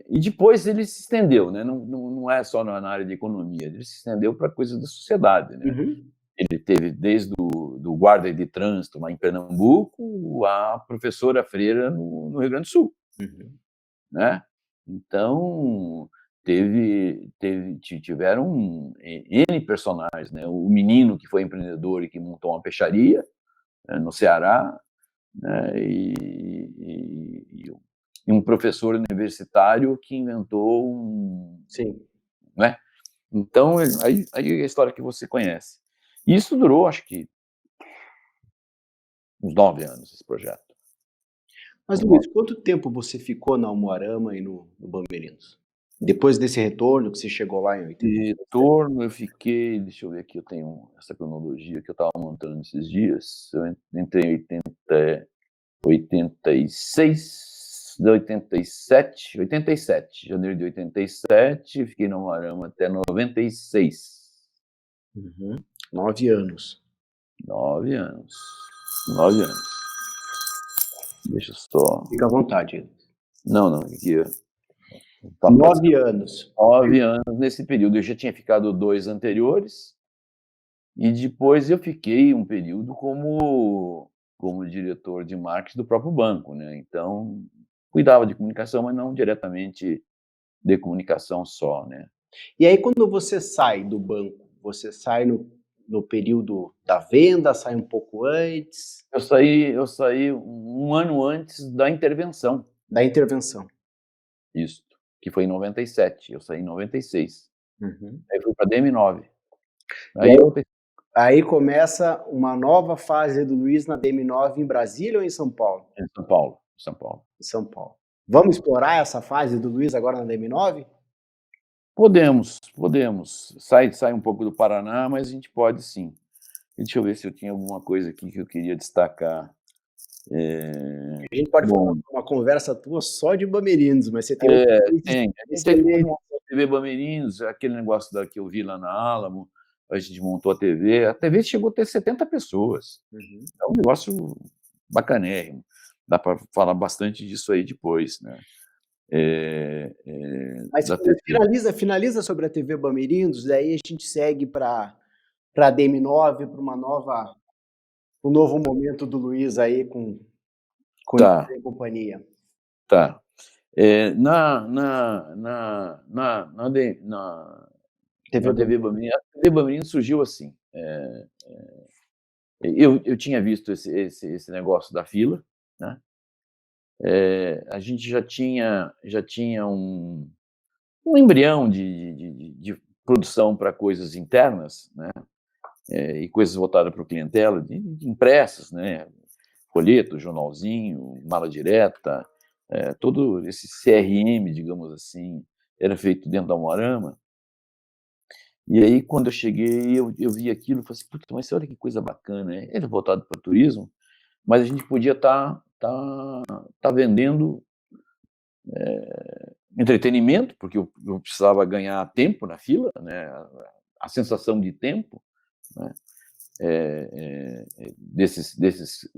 E depois ele se estendeu, né? Não é só na área de economia, ele se estendeu para coisas da sociedade, né? Ele teve desde do guarda de trânsito lá em Pernambuco a professora freira no Rio Grande do Sul, né? Então tiveram N personagens, né? O menino que foi empreendedor e que montou uma peixaria no Ceará, né? E um professor universitário que inventou Sim. Né? Então, aí a história que você conhece. Isso durou, acho que, uns 9 anos, esse projeto. Mas, Luiz, quanto tempo você ficou na Umuarama e no Bamberinos? Depois desse retorno que você chegou lá em 87? Retorno, eu fiquei, deixa eu ver aqui, eu tenho essa cronologia que eu estava montando esses dias. Eu entrei em 87, janeiro de 87, fiquei no Umuarama até 96. 9 anos. 9 anos. 9 anos. Deixa eu só... Fica à vontade. Não, aqui... 9 anos. 9 anos nesse período. Eu já tinha ficado 2 anteriores, e depois eu fiquei um período como diretor de marketing do próprio banco, né? Então, cuidava de comunicação, mas não diretamente de comunicação só, né? E aí, quando você sai do banco, você sai no período da venda, sai um pouco antes? Eu saí 1 ano antes da intervenção. Da intervenção. Isso, que foi em 97. Eu saí em 96. Aí fui para a DM9. Aí começa uma nova fase do Luiz na DM9 em Brasília ou em São Paulo? Em São Paulo. Em São Paulo. Vamos explorar essa fase do Luiz agora na DM9? Podemos. Sai um pouco do Paraná, mas a gente pode sim. Deixa eu ver se eu tinha alguma coisa aqui que eu queria destacar. A gente pode falar uma conversa tua só de Bamerinos, mas você tem... Tem. A gente montou a TV Bamerinos, aquele negócio que eu vi lá na Álamo, a gente montou a TV. A TV chegou a ter 70 pessoas. É um negócio bacanérrimo. Dá para falar bastante disso aí depois, né? Mas finaliza sobre a TV Bamerinos, daí a gente segue para a DM9, para um novo momento do Luiz aí com a companhia. Tá. Na TV Bamerinos, a TV Bamerinos surgiu assim. Eu tinha visto esse negócio da fila, né? a gente já tinha um embrião de produção para coisas internas, né? E coisas voltadas para o clientela, de impressas, né? Folheto, jornalzinho, mala direta, todo esse CRM, digamos assim, era feito dentro da Umuarama. E aí, quando eu cheguei, eu vi aquilo e falei assim, puta, mas olha que coisa bacana, né? Ele voltado para o turismo, mas a gente podia estar vendendo entretenimento, porque eu precisava ganhar tempo na fila, né? A sensação de tempo, né? Desses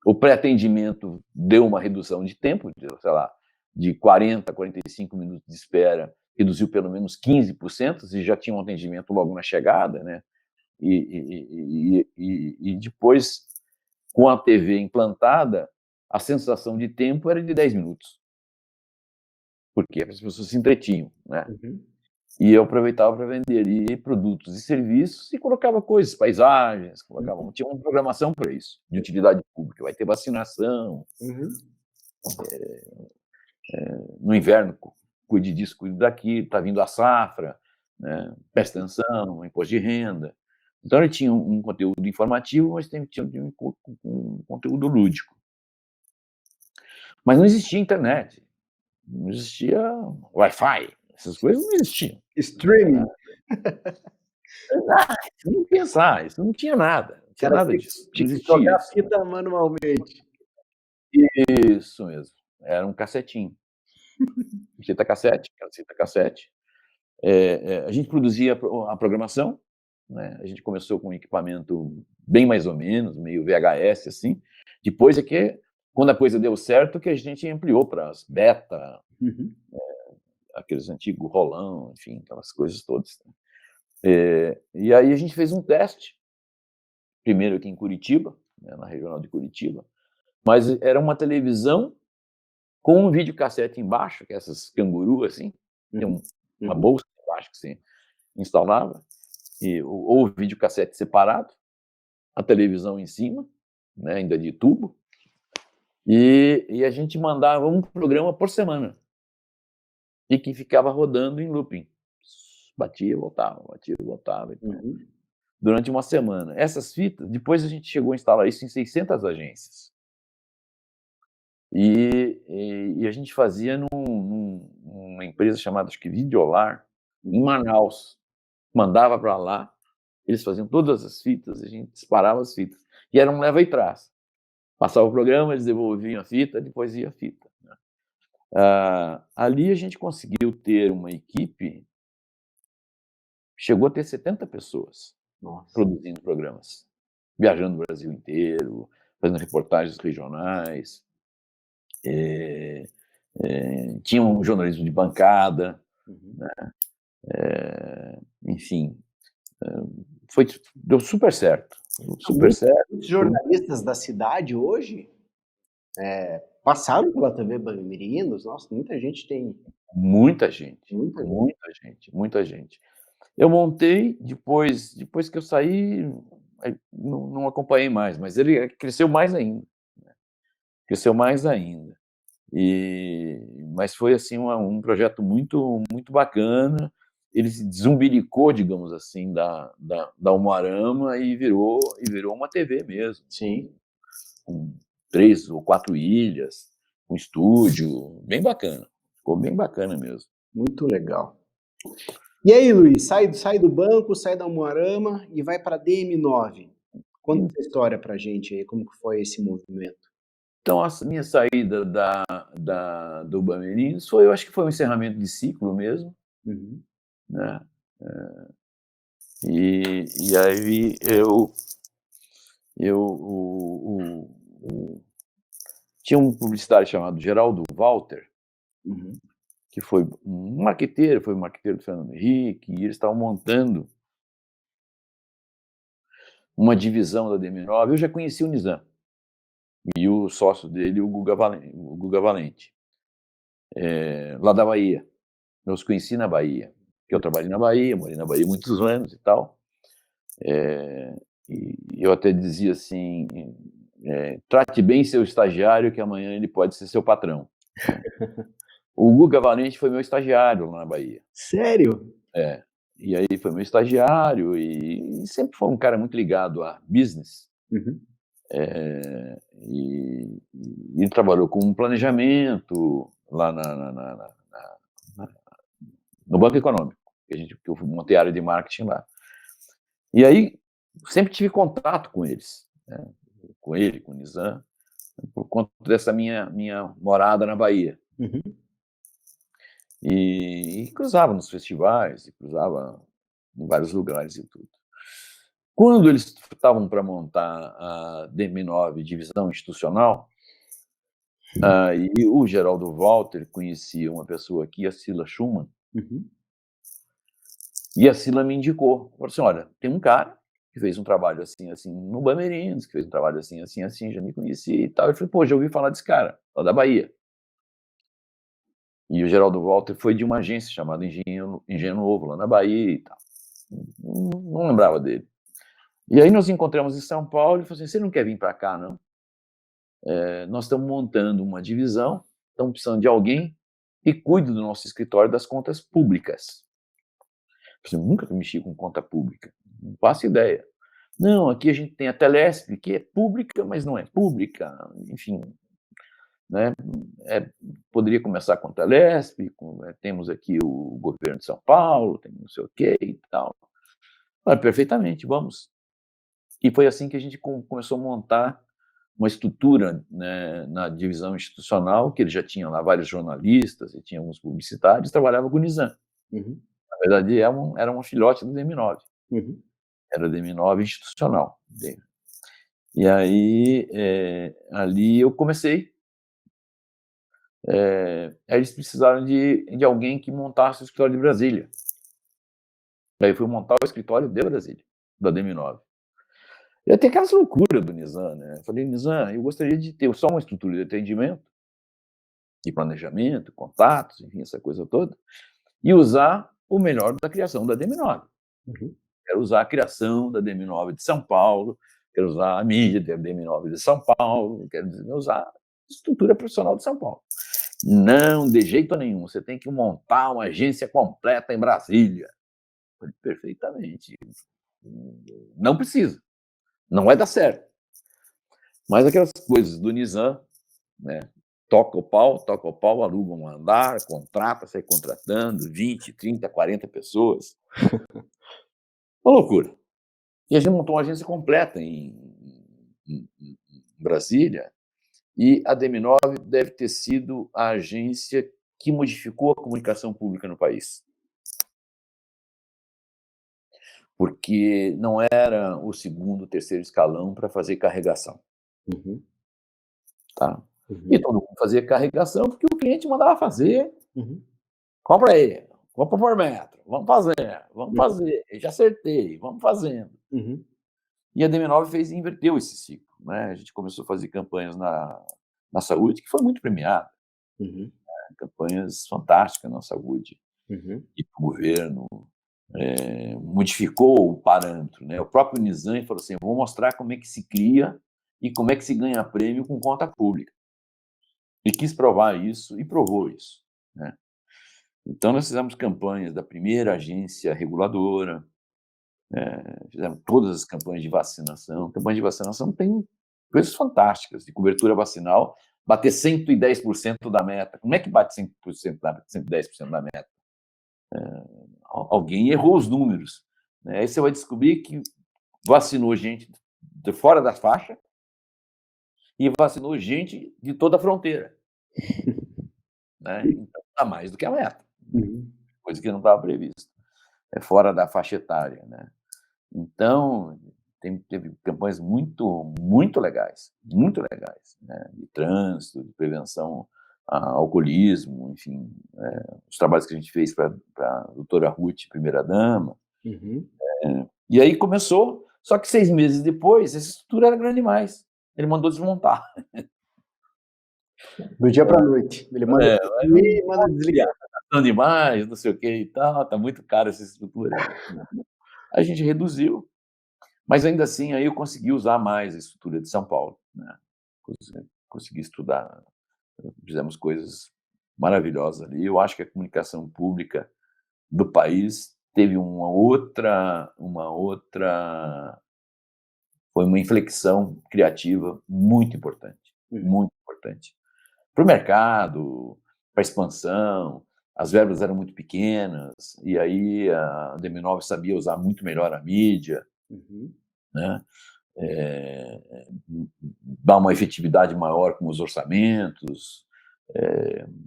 o pré-atendimento deu uma redução de tempo, sei lá, de 40 a 45 minutos de espera, reduziu pelo menos 15%, e já tinha um atendimento logo na chegada, né? E depois, com a TV implantada, a sensação de tempo era de 10 minutos. Por quê? As pessoas se entretinham, né? Uhum. E eu aproveitava para vender ali produtos e serviços e colocava coisas, paisagens, tinha uma programação para isso, de utilidade pública. Vai ter vacinação, Uhum. no inverno, cuide disso, cuide daquilo, está vindo a safra, né? Presta atenção, imposto de renda. Então ele tinha um conteúdo informativo, mas tinha um conteúdo lúdico. Mas não existia internet, não existia Wi-Fi, essas coisas não existiam. Streaming. Nem pensar, isso não tinha nada, não tinha Cara, nada disso, não tinha que existia tocar a isso. fita manualmente. Isso mesmo, era um cassetinho, fita cassete. A gente produzia a programação, né? A gente começou com um equipamento bem mais ou menos, meio VHS assim. Depois é que, quando a coisa deu certo, que a gente ampliou para as beta, Uhum. aqueles antigos rolão, enfim, aquelas coisas todas. E aí a gente fez um teste, primeiro aqui em Curitiba, né, na regional de Curitiba, mas era uma televisão com um videocassete embaixo, que é essas canguru assim, tem Uhum. uma Uhum. bolsa embaixo que você instalava, ou videocassete separado, a televisão em cima, né, ainda de tubo, e a gente mandava um programa por semana, e que ficava rodando em looping. Batia, voltava. Uhum. Durante uma semana. Essas fitas, depois a gente chegou a instalar isso em 600 agências. E a gente fazia numa empresa chamada, acho que Videolar, em Manaus. Mandava para lá, eles faziam todas as fitas, a gente disparava as fitas. E era um leva e traz. Passava o programa, eles devolviam a fita, depois ia a fita. Né? Ali a gente conseguiu ter uma equipe, chegou a ter 70 pessoas. Nossa. Produzindo programas, viajando o Brasil inteiro, fazendo reportagens regionais. Tinha um jornalismo de bancada, Uhum. né? Enfim, deu super certo. Super certo. Muitos jornalistas da cidade hoje passaram pela TV Bamirinos. Nossa, muita gente tem. Muita gente, Muita gente. muita gente, muita gente. Eu montei, depois que eu saí, não acompanhei mais, mas ele cresceu mais ainda. Cresceu mais ainda. Mas foi assim um projeto muito, muito bacana. Ele se desumbilicou, digamos assim, da Umuarama e virou uma TV mesmo, Sim. com 3 ou 4 ilhas, um estúdio, bem bacana. Ficou bem bacana mesmo. Muito legal. E aí, Luiz, sai do banco, sai da Umuarama e vai para a DM9. Conta essa história pra gente aí, como que foi esse movimento. Então, a minha saída do Bamerindos eu acho que foi um encerramento de ciclo mesmo, Uhum. né? E aí tinha um publicitário chamado Geraldo Walter, Uhum. que foi um marqueteiro do Fernando Henrique, e eles estavam montando uma divisão da DM9. Eu já conhecia o Nizam e o sócio dele, o Guga Valente, lá da Bahia. Eu os conheci na Bahia, porque eu trabalhei na Bahia, morei na Bahia muitos anos e tal. E eu até dizia assim, trate bem seu estagiário, que amanhã ele pode ser seu patrão. O Guga Valente foi meu estagiário lá na Bahia. Sério? E aí foi meu estagiário e sempre foi um cara muito ligado a business. Uhum. E ele trabalhou com planejamento lá no Banco Econômico, que eu montei a área de marketing lá. E aí sempre tive contato com eles, né? Com ele, com o Nizam, por conta dessa minha morada na Bahia. Uhum. E cruzava nos festivais, e cruzava em vários lugares e tudo. Quando eles estavam para montar a DM9 Divisão Institucional, e o Geraldo Walter conhecia uma pessoa aqui, a Cila Schumann, Uhum. e a Cila me indicou. Falou assim, olha, tem um cara que fez um trabalho assim, assim, no Bamerindos, que fez um trabalho assim, assim, assim, já me conhecia e tal. Eu falei, pô, já ouvi falar desse cara, lá da Bahia. E o Geraldo Walter foi de uma agência chamada Engenho Novo, lá na Bahia e tal. Não lembrava dele. E aí nós encontramos em São Paulo e falou assim, você não quer vir para cá, não? Nós estamos montando uma divisão, estamos precisando de alguém que cuide do nosso escritório das contas públicas. Eu nunca mexi com conta pública, não faço ideia. Não, aqui a gente tem a Telesp, que é pública, mas não é pública, enfim. Né? Poderia começar com a Telesp, temos aqui o governo de São Paulo, tem não sei o quê e tal. Perfeitamente, vamos. E foi assim que a gente começou a montar uma estrutura, né, na divisão institucional, que ele já tinha lá vários jornalistas, e tinha alguns publicitários, trabalhava com o Nizam. Uhum. Na verdade, era um filhote do DM9. Uhum. Era DM9 institucional. E aí, ali eu comecei. Aí eles precisaram de alguém que montasse o escritório de Brasília. Aí eu fui montar o escritório de Brasília, da DM9. E até aquelas loucuras do Nizam, né? Eu falei, Nizam, eu gostaria de ter só uma estrutura de atendimento, de planejamento, contatos, enfim, essa coisa toda, e usar o melhor da criação da DM9. Uhum. Quero usar a criação da DM9 de São Paulo, quero usar a mídia da DM9 de São Paulo, quero usar a estrutura profissional de São Paulo. Não, de jeito nenhum, você tem que montar uma agência completa em Brasília. Perfeitamente. Não precisa. Não vai dar certo. Mas aquelas coisas do Nizam, né? Toca o pau, aluga um andar, contrata, sai contratando 20, 30, 40 pessoas. Uma loucura. E a gente montou uma agência completa em Brasília, e a DM9 deve ter sido a agência que modificou a comunicação pública no país. Porque não era o segundo, terceiro escalão para fazer carregação. Uhum. Tá? Uhum. E todo mundo fazia carregação porque o cliente mandava fazer. Uhum. Compra aí, compra por metro, vamos fazer, já acertei, vamos fazendo. Uhum. E a DM9 inverteu esse ciclo, né? A gente começou a fazer campanhas na saúde, que foi muito premiada. Uhum. Campanhas fantásticas na saúde. Uhum. E o governo modificou o parâmetro, né? O próprio Nizam falou assim, vou mostrar como é que se cria e como é que se ganha prêmio com conta pública. E quis provar isso e provou isso, né? Então, nós fizemos campanhas da primeira agência reguladora, fizemos todas as campanhas de vacinação. Campanha de vacinação tem coisas fantásticas, de cobertura vacinal, bater 110% da meta. Como é que bate 110% da meta? Alguém errou os números, né? Aí você vai descobrir que vacinou gente de fora da faixa e vacinou gente de toda a fronteira. Né? Então, está mais do que a meta. Uhum. Coisa que não estava prevista. É fora da faixa etária, né? Então, teve campanhas muito, muito legais, né? De trânsito, de prevenção ao alcoolismo, enfim, os trabalhos que a gente fez para a doutora Ruth, primeira-dama. Uhum. E aí começou, só que 6 meses depois, essa estrutura era grande demais. Ele mandou desmontar. Do dia para a noite. Ele manda e manda desligar. Tá demais, não sei o que e tal, tá muito caro essa estrutura. A gente reduziu Mas ainda assim, aí eu consegui usar mais a estrutura de São Paulo, né? Consegui estudar, fizemos coisas maravilhosas ali. Eu acho que a comunicação pública do país teve foi uma inflexão criativa muito importante, muito importante. Para o mercado, para a expansão, as verbas eram muito pequenas, e aí a DM9 sabia usar muito melhor a mídia, né? Dar uma efetividade maior com os orçamentos,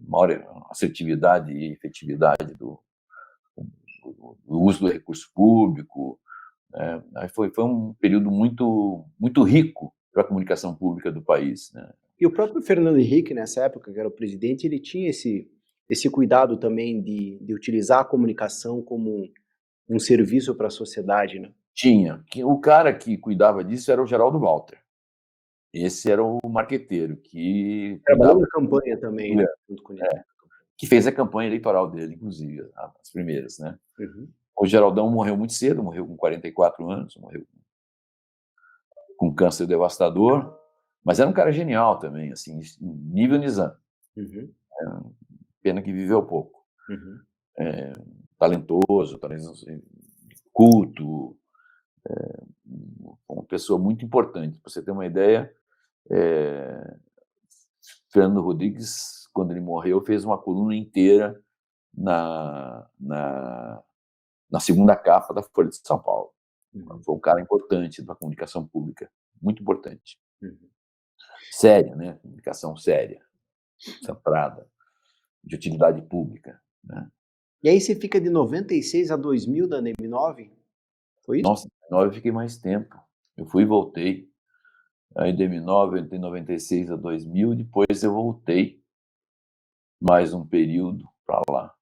maior assertividade e efetividade do uso do recurso público. Foi um período muito rico para a comunicação pública do país, né? E o próprio Fernando Henrique, nessa época, que era o presidente, ele tinha esse cuidado também de utilizar a comunicação como um serviço para a sociedade, né? Tinha. O cara que cuidava disso era o Geraldo Walter. Esse era o marqueteiro que Trabalhou cuidava, na campanha também, né? Junto com ele. que fez a campanha eleitoral dele, inclusive, as primeiras, né? Uhum. O Geraldão morreu muito cedo, morreu com 44 anos, morreu com câncer devastador, mas era um cara genial também, assim, nível Nizam. Uhum. Pena que viveu pouco. Uhum. Talentoso, culto, uma pessoa muito importante. Para você ter uma ideia, Fernando Rodrigues, quando ele morreu, fez uma coluna inteira na segunda capa da Folha de São Paulo. Foi um cara importante da comunicação pública, muito importante. Séria, né? Comunicação séria, centrada, de utilidade pública, né? E aí você fica de 96 a 2000 da DM9? Foi isso? Nossa, eu fiquei mais tempo. Eu fui e voltei. Aí DM9, entre 96 a 2000, depois eu voltei mais um período para lá.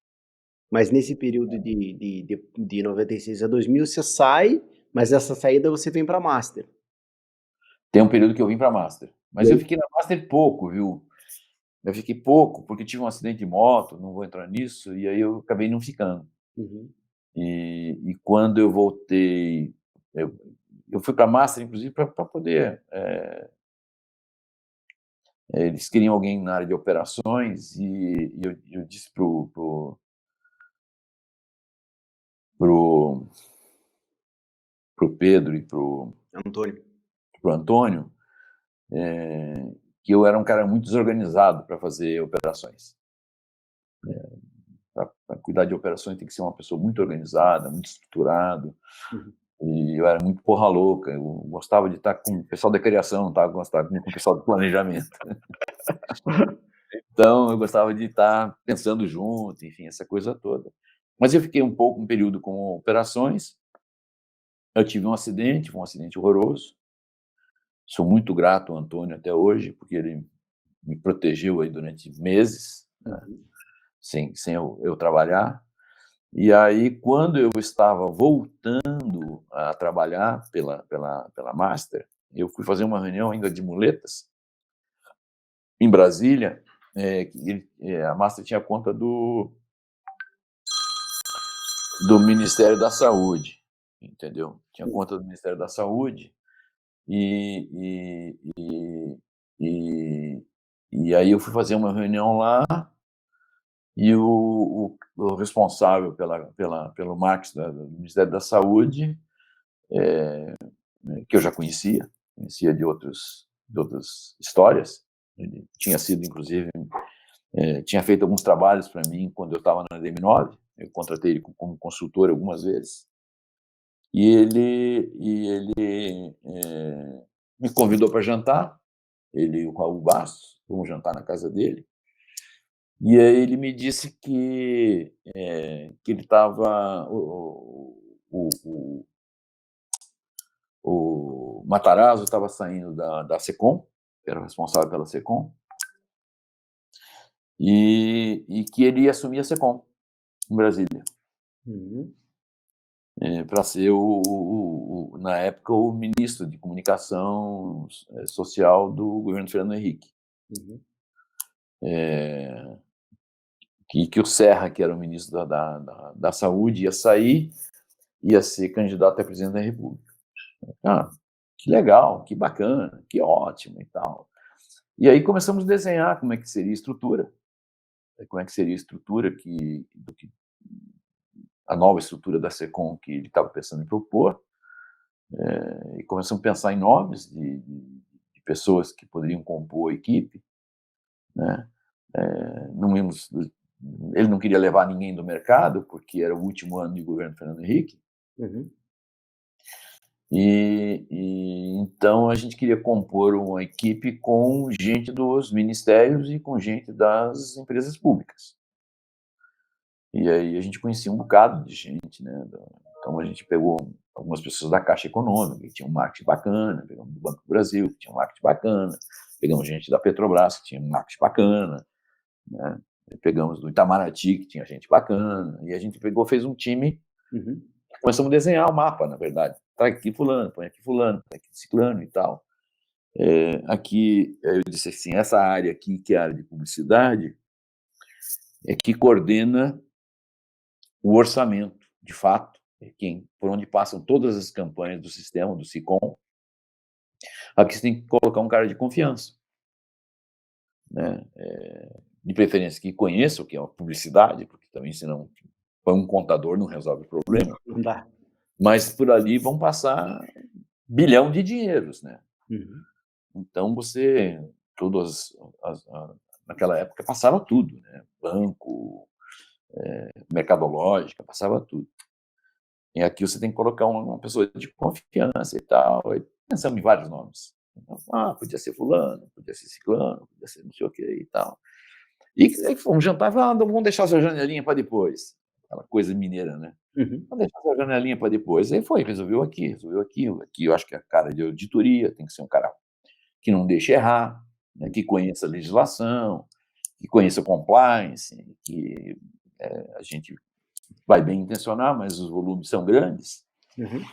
Mas nesse período de 96 a 2000 você sai, mas essa saída você vem para Master. Tem um período que eu vim para Master, mas E eu aí? fiquei na Master pouco, viu? Eu fiquei pouco, porque tive um acidente de moto, não vou entrar nisso, e aí eu acabei não ficando. Uhum. E quando eu voltei, eu fui para Master, inclusive, para poder... eles queriam alguém na área de operações, e eu disse pro Pedro e pro Antônio. Antônio, que eu era um cara muito desorganizado para fazer operações. Para cuidar de operações tem que ser uma pessoa muito organizada, muito estruturado. Uhum. E eu era muito porra louca. Eu gostava de estar com o pessoal da criação, não gostava com o pessoal do planejamento. Então, eu gostava de estar pensando junto, enfim, essa coisa toda. Mas eu fiquei um período com operações. Eu tive um acidente horroroso. Sou muito grato ao Antônio até hoje, porque ele me protegeu aí durante meses, né, sem eu trabalhar. E aí, quando eu estava voltando a trabalhar pela Master, eu fui fazer uma reunião ainda de muletas em Brasília. A Master tinha conta do Ministério da Saúde, entendeu? Tinha conta do Ministério da Saúde, e, e, e, e aí eu fui fazer uma reunião lá, e o responsável pelo marketing do Ministério da Saúde, que eu já conhecia de outras histórias. Ele tinha sido, inclusive, tinha feito alguns trabalhos para mim quando eu estava na DM9. Eu contratei ele como consultor algumas vezes. E ele me convidou para jantar, ele e o Raul Bastos, fomos jantar na casa dele. E aí ele me disse que ele estava... O Matarazzo estava saindo da SECOM, que era responsável pela SECOM, e que ele ia assumir a SECOM em Brasília. Para ser, na época, o ministro de Comunicação Social do governo Fernando Henrique. Que o Serra, que era o ministro da Saúde, ia sair, ia ser candidato a presidente da República. Ah, que legal, que bacana, que ótimo e tal. E aí começamos a desenhar como é que seria a estrutura, a nova estrutura da SECOM que ele estava pensando em propor, e começamos a pensar em nomes de pessoas que poderiam compor a equipe, né? Não íamos, ele não queria levar ninguém do mercado, porque era o último ano de governo Fernando Henrique, Uhum. e então a gente queria compor uma equipe com gente dos ministérios e com gente das empresas públicas. E aí a gente conhecia um bocado de gente, né? Então a gente pegou algumas pessoas da Caixa Econômica, que tinha um marketing bacana, pegamos do Banco do Brasil, que tinha um marketing bacana, pegamos gente da Petrobras, que tinha um marketing bacana, né? Pegamos do Itamaraty, que tinha gente bacana, e a gente pegou, fez um time, Uhum. começamos a desenhar o mapa, na verdade. Tá aqui fulano, põe aqui fulano, põe aqui ciclano e tal. Aqui, eu disse assim, essa área aqui, que é a área de publicidade, é que coordena o orçamento, de fato, por onde passam todas as campanhas do sistema, do SICOM. Aqui você tem que colocar um cara de confiança, né? De preferência que conheça o que é uma publicidade, porque também, senão, põe um contador, não resolve o problema. Não dá. Mas por ali vão passar bilhão de dinheiros, né? Uhum. Então você, naquela época passava tudo, né? Banco, mercadológica, passava tudo. E aqui você tem que colocar uma pessoa de confiança e tal. E pensamos em vários nomes. Podia ser fulano, podia ser ciclano, podia ser não sei o que e tal. E aí fomos jantar, vamos deixar essa janelinha para depois. Aquela coisa mineira, né? Uhum. Vamos deixar essa janelinha para depois. Aí foi, resolveu aquilo. Aqui eu acho que a cara de auditoria tem que ser um cara que não deixe errar, né? Que conheça a legislação, que conheça o compliance, que a gente vai bem intencionar, mas os volumes são grandes. Uhum.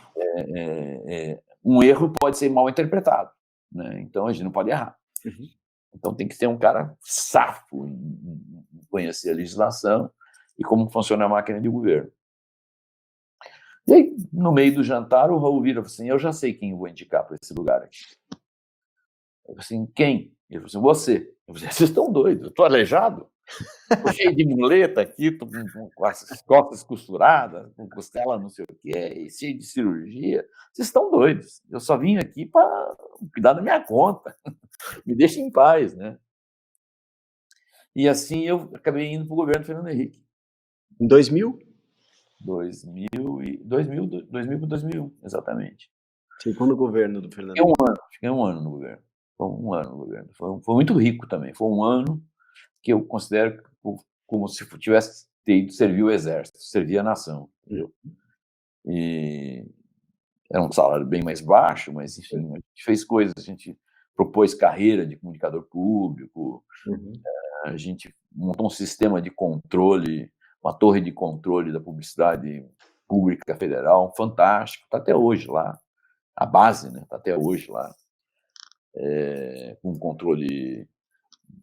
Um erro pode ser mal interpretado, né? Então a gente não pode errar. Uhum. Então tem que ter um cara safo em conhecer a legislação e como funciona a máquina de governo. E aí, no meio do jantar, o Raul vira assim, eu já sei quem eu vou indicar para esse lugar aqui. Eu falei assim, quem? Ele falou assim, você. Eu falei, vocês estão doidos, eu estou aleijado? Estou cheio de muleta aqui, estou com as costas costuradas, com costela não sei o quê, cheio de cirurgia. Vocês estão doidos. Eu só vim aqui para cuidar da minha conta. Me deixa em paz, né? E assim eu acabei indo para o governo Fernando Henrique. Em 2000? 2000 para 2001, exatamente. Ficou no governo do Fernando Fiquei um Henrique. ano, fiquei um ano no governo. Foi um ano no governo. Foi muito rico também. Foi um ano que eu considero como se tivesse ido servir o exército, servir a nação, entendeu? E era um salário bem mais baixo, mas enfim, a gente fez coisas, a gente propôs carreira de comunicador público, Uhum. a gente montou um sistema de controle, uma torre de controle da publicidade pública federal, fantástico, está até hoje lá, a base, né, está até hoje lá, com controle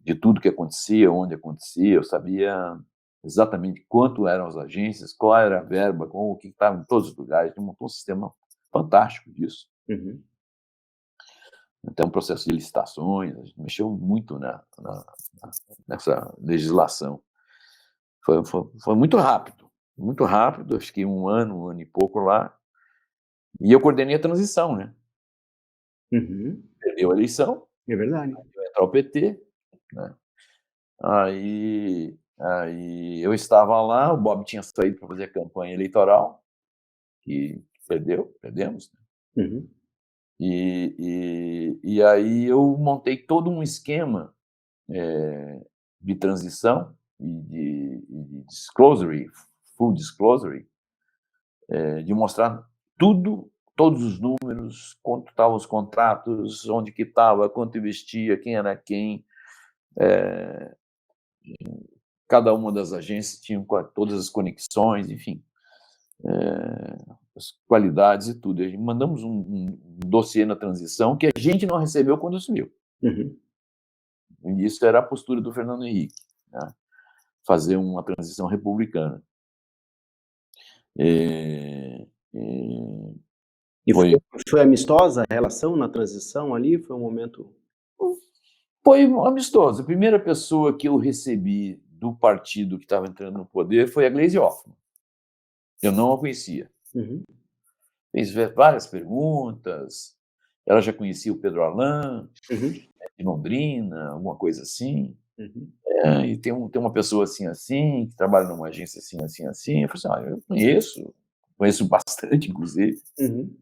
de tudo que acontecia, onde acontecia, eu sabia exatamente quanto eram as agências, qual era a verba, o que estava em todos os lugares, a gente montou um sistema fantástico disso. Uhum. Até um processo de licitações, a gente mexeu muito nessa legislação. Foi muito rápido, eu fiquei um ano e pouco lá, e eu coordenei a transição, né? Uhum. Perdeu a eleição, É verdade. entrou o PT, né? Aí eu estava lá, o Bob tinha saído para fazer a campanha eleitoral, que perdemos, né? Uhum. E aí eu montei todo um esquema de transição e de disclosure, full disclosure, de mostrar tudo, todos os números, quanto estavam os contratos, onde que estava, quanto investia, quem era quem. Cada uma das agências tinha todas as conexões, enfim, as qualidades e tudo. E mandamos um dossiê na transição que a gente não recebeu quando assumiu. Uhum. E isso era a postura do Fernando Henrique, né? Fazer uma transição republicana. E E Foi, foi amistosa a relação na transição ali? Foi um momento... foi amistoso. A primeira pessoa que eu recebi do partido que estava entrando no poder foi a Gleisi Hoffmann. Eu não a conhecia. Uhum, Fez várias perguntas. Ela já conhecia o Pedro Allan, uhum, de Londrina, alguma coisa assim. uhum, E tem uma pessoa assim, assim, que trabalha numa agência assim, assim, assim. Eu falei assim, eu conheço bastante, inclusive. uhum,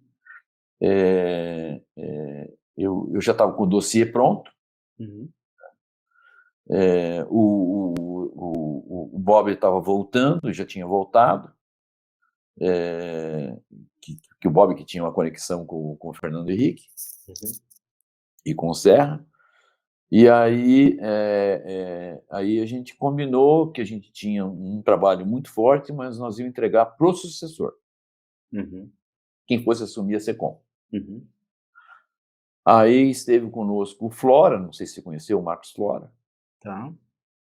Eu já estava com o dossiê pronto. uhum, O Bob estava voltando, já tinha voltado. Que o Bob que tinha uma conexão com o Fernando Henrique uhum, e com o Serra. E aí a gente combinou que a gente tinha um trabalho muito forte, mas nós íamos entregar para o sucessor, uhum, quem fosse assumir a SECOM. uhum. Aí esteve conosco o Flora, não sei se você conheceu o Marcos Flora, Tá.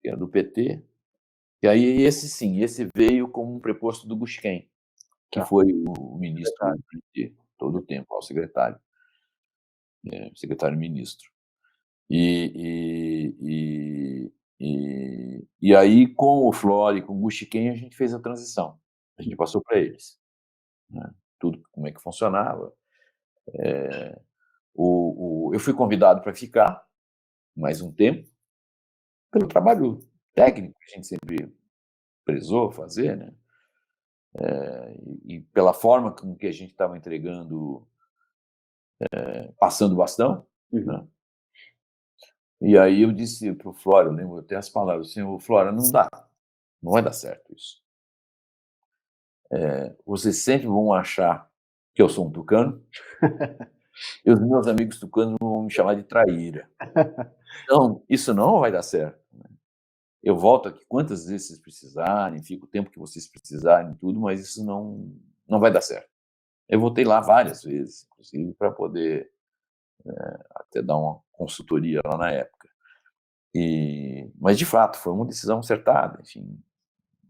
que era do PT. E aí esse veio como um preposto do Gusquem, que Tá. foi o ministro Secretário. do PT todo o tempo, o secretário-ministro. E aí, com o Flora e com o Gushiken, a gente fez a transição. A gente passou para eles, né, tudo, como é que funcionava. Eu fui convidado para ficar mais um tempo, pelo trabalho técnico que a gente sempre prezou fazer, né, e pela forma com que a gente estava entregando, passando o bastão, Uhum. né. E aí eu disse para o Flora, eu lembro até as palavras, assim: "Ô Flora, não dá, não vai dar certo isso. Vocês sempre vão achar que eu sou um tucano, e os meus amigos tucanos vão me chamar de traíra. Então, isso não vai dar certo. Eu volto aqui quantas vezes vocês precisarem, fico o tempo que vocês precisarem, tudo, mas isso não vai dar certo." Eu voltei lá várias vezes, inclusive, para poder até dar uma consultoria lá na época. Mas, de fato, foi uma decisão acertada, enfim,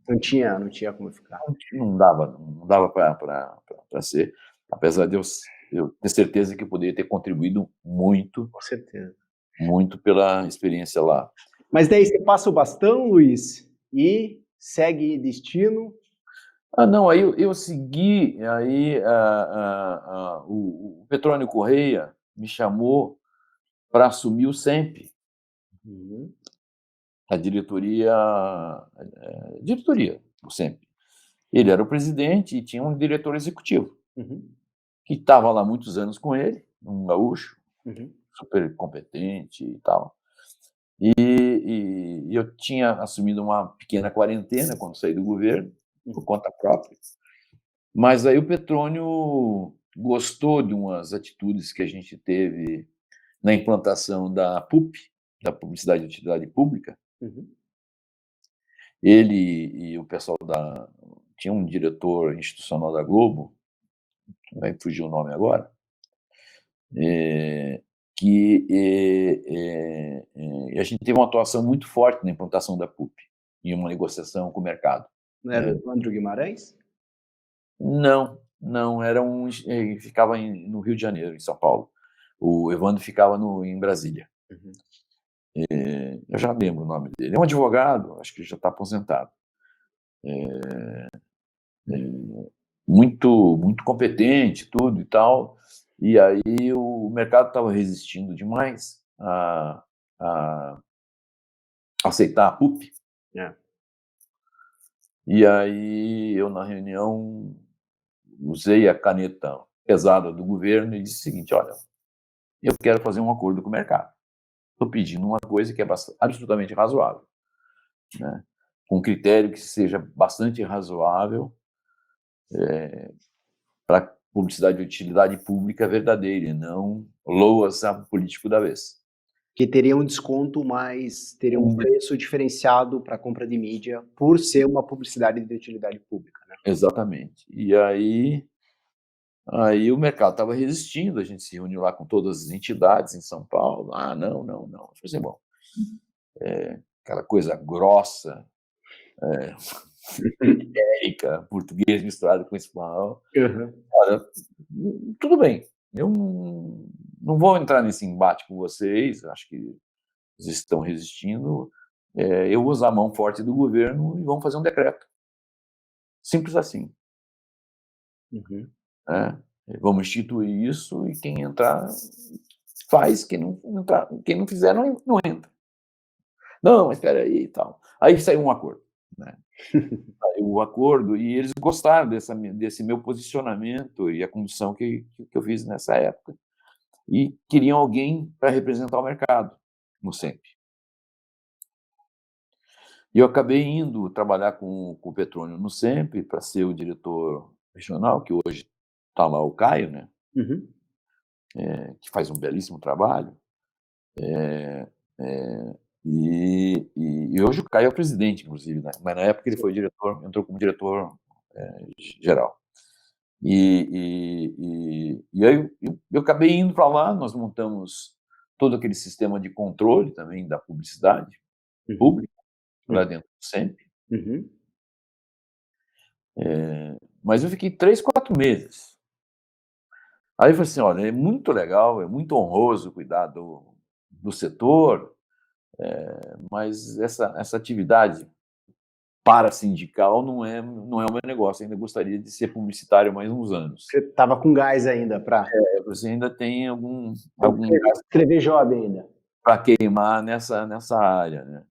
Não tinha como ficar. não dava para ser, apesar de eu ter certeza que eu poderia ter contribuído muito, Com certeza. muito pela experiência lá. Mas daí você passa o bastão, Luiz, e segue destino. Não, aí eu segui, aí o Petrônio Correia me chamou para assumir o SEMP, Uhum, a diretoria do SEMP. Ele era o presidente e tinha um diretor executivo, uhum, que estava lá muitos anos com ele, um gaúcho, uhum, super competente e tal. E eu tinha assumido uma pequena quarentena quando saí do governo, por uhum. conta própria. Mas aí o Petrônio gostou de umas atitudes que a gente teve na implantação da PUP, da Publicidade de Utilidade Pública. Uhum. Ele e o pessoal tinha um diretor institucional da Globo, vai fugir o nome agora, que a gente teve uma atuação muito forte na implantação da PUP, em uma negociação com o mercado, Não era o né. Evandro Guimarães? Não, não, ele ficava no Rio de Janeiro, em São Paulo. O Evandro ficava em Brasília. Uhum. Eu já lembro o nome dele. É um advogado, acho que já está aposentado. Muito, muito competente, tudo e tal. E aí o mercado estava resistindo demais a aceitar a PUP. É. E aí eu, na reunião, usei a caneta pesada do governo e disse o seguinte: olha, eu quero fazer um acordo com o mercado. Estou pedindo uma coisa que é absolutamente razoável, né? Com um critério que seja bastante razoável para publicidade de utilidade pública verdadeira, e não loas a político da vez. Que teria um desconto teria um Um de- preço diferenciado para compra de mídia por ser uma publicidade de utilidade pública, né? Exatamente. E aí o mercado estava resistindo, a gente se reuniu lá com todas as entidades em São Paulo. Não, não, não. Eu falei assim, bom, aquela coisa grossa, Érica, português misturado com espanhol. Uhum. Olha, tudo bem, eu não vou entrar nesse embate com vocês, acho que vocês estão resistindo, eu vou usar a mão forte do governo e vamos fazer um decreto. Simples assim, Uhum. né? Vamos instituir isso e quem entrar faz, quem não entrar, quem não fizer não entra. Não, mas espera aí e tal. Aí saiu um acordo, né? Saiu o acordo e eles gostaram desse meu posicionamento e a condução que eu fiz nessa época. E queriam alguém para representar o mercado no SEMP. E eu acabei indo trabalhar com o Petrônio no SEMP para ser o diretor regional, que hoje está lá o Caio, né? Uhum. Que faz um belíssimo trabalho. É, é, e hoje o Caio é o presidente, inclusive, né? Mas na época ele foi diretor, entrou como diretor geral. E aí eu acabei indo para lá, nós montamos todo aquele sistema de controle também da publicidade Uhum. pública, lá Uhum. dentro do SEMP. Uhum. Mas eu fiquei 3, 4 meses. Aí eu falei assim, olha, é muito legal, é muito honroso cuidar do setor, mas essa atividade para-sindical não é o meu negócio, ainda gostaria de ser publicitário mais uns anos. Você estava com gás ainda para Você ainda tem algum escrever job ainda. para queimar nessa área, né?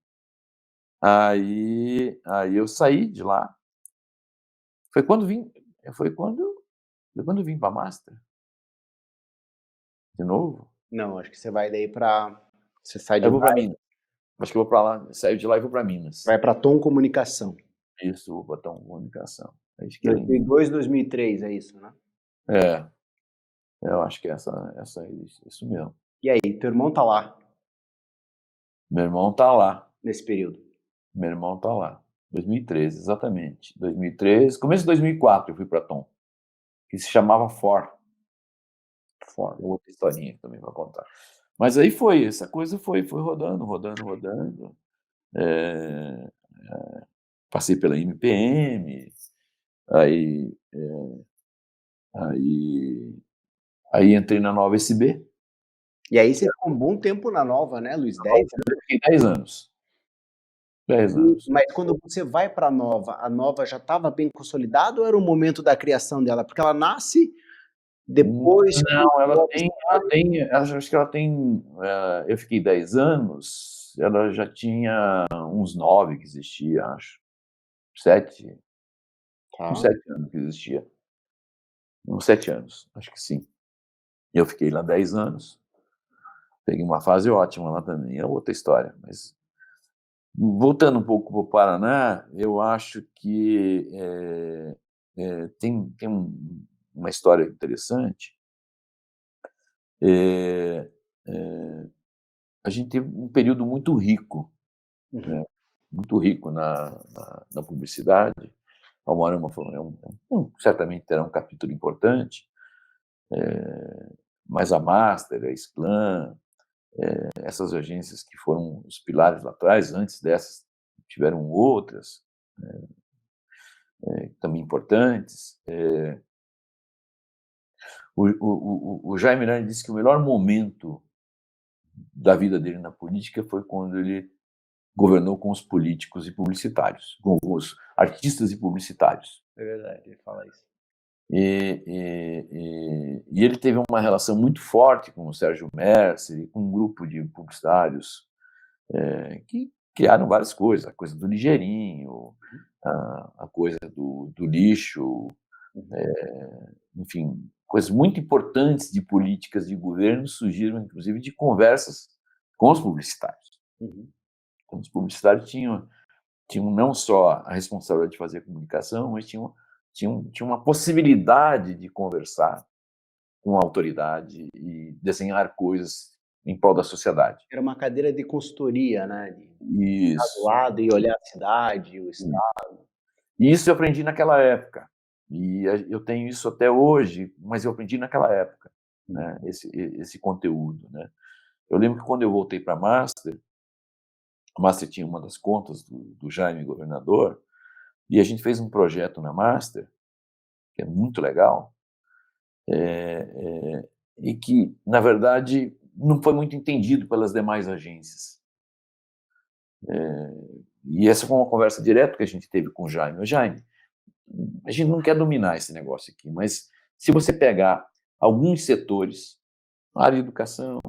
Aí eu saí de lá. Foi quando vim, foi quando, foi quando vim para Master, de novo. Não, acho que você vai daí para você sai Aí de eu vou lá para e Minas. Acho que eu vou para lá, saio de lá e vou para Minas. vai para Tom Comunicação. Isso, vou botar uma comunicação. Acho que é em, 2002, 2003, é isso, né? é, eu acho que é isso mesmo. E aí, teu irmão tá lá Meu irmão tá lá. nesse período? Meu irmão tá lá. 2013, exatamente. 2013, começo de 2004 eu fui para Tom, que se chamava For. Outra historinha também para contar. Mas aí essa coisa foi rodando, rodando, rodando. Eh, Passei pela MPM, aí, aí, aí entrei na Nova SB. E aí você ficou um bom tempo na Nova, né, Luiz? 10 Eu fiquei 10 anos. 10 anos. Mas quando você vai para a Nova já estava bem consolidada ou era o momento da criação dela? Porque ela nasce depois que Não, ela o tem, acho que ela tem, eu fiquei 10 anos, ela já tinha uns 9 que existia, acho. 7, uns tá. 7 anos que existia. Uns 7 anos, acho que sim. Eu fiquei lá 10 anos. Peguei uma fase ótima lá também, é outra história. Mas voltando um pouco para o Paraná, eu acho que tem uma história interessante. Eh, eh, a gente teve um período Uhum. né, muito rico na publicidade. A Almarama certamente terá um capítulo importante, mas a Master, a Sclan, essas agências que foram os pilares lá atrás, antes dessas tiveram outras, também importantes. O Jaime Miranda disse que o melhor momento da vida dele na política foi quando ele governou com os políticos e publicitários, com os artistas e publicitários. É verdade, ele fala isso. E ele teve uma relação muito forte com o Sérgio Mercer e com um grupo de publicitários que criaram várias coisas, a coisa do ligeirinho, a coisa do lixo, Uhum. enfim, coisas muito importantes de políticas de governo surgiram, inclusive, de conversas com os publicitários. Uhum. Então, os publicitários tinham não só a responsabilidade de fazer a comunicação, mas tinham uma possibilidade de conversar com a autoridade e desenhar coisas em prol da sociedade. Era uma cadeira de consultoria, né, de ficar do Isso. lado e olhar a cidade, o estado. E isso eu aprendi naquela época. E eu tenho isso até hoje, mas eu aprendi naquela época, né, esse conteúdo, né. Eu lembro que quando eu voltei para a Master tinha uma das contas do Jaime governador, E a gente fez um projeto na Master, que é muito legal, e que, na verdade, não foi muito entendido pelas demais agências. E essa foi uma conversa direta que a gente teve com o Jaime. O Jaime, a gente não quer dominar esse negócio aqui, mas se você pegar alguns setores, a área de educação,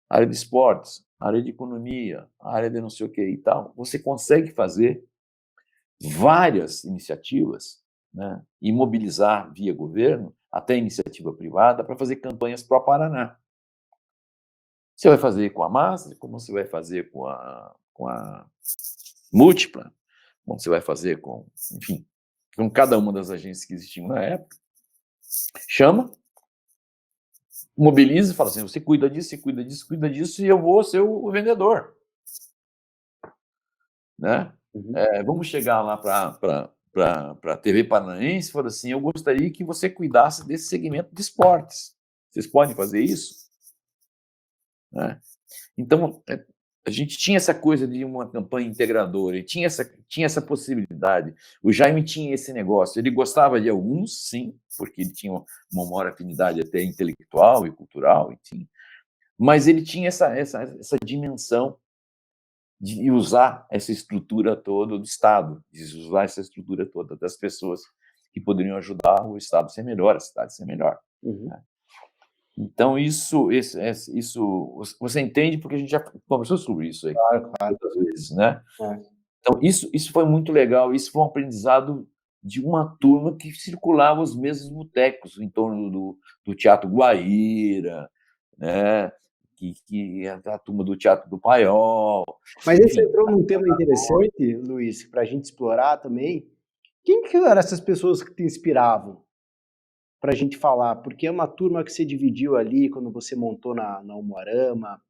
a área de esportes, a área de economia, a área de não sei o que e tal, você consegue fazer várias iniciativas, né, e mobilizar via governo, até iniciativa privada, para fazer campanhas para o Paraná. Você vai fazer com a Master, como você vai fazer com a Múltipla, como você vai fazer com, enfim, com cada uma das agências que existiam na época. Chama, mobiliza e fala assim, você cuida disso, você cuida disso, cuida disso, e eu vou ser o vendedor. Né? Uhum. Vamos chegar lá para a TV Paranaense e falar assim, eu gostaria que você cuidasse desse segmento de esportes. Vocês podem fazer isso? Né? Então, a gente tinha essa coisa de uma campanha integradora, e tinha essa possibilidade. O Jaime tinha esse negócio. Ele gostava de alguns, sim, porque ele tinha uma maior afinidade até intelectual e cultural, enfim. Mas ele tinha essa dimensão de usar essa estrutura toda do Estado, de usar essa estrutura toda das pessoas que poderiam ajudar o Estado a ser melhor, a cidade a ser melhor. Uhum. Né? Então, isso você entende, porque a gente já conversou sobre isso aí Claro. muitas vezes, né? É. Então, isso foi muito legal, isso foi um aprendizado de uma turma que circulava os mesmos botecos em torno do Teatro Guaíra, né? Que é a turma do Teatro do Paiol. Mas aí você Enfim, entrou num tema interessante, Luiz, para a gente explorar também. Quem que eram essas pessoas que te inspiravam para a gente falar? Porque é uma turma que você dividiu ali quando você montou na Umuarama,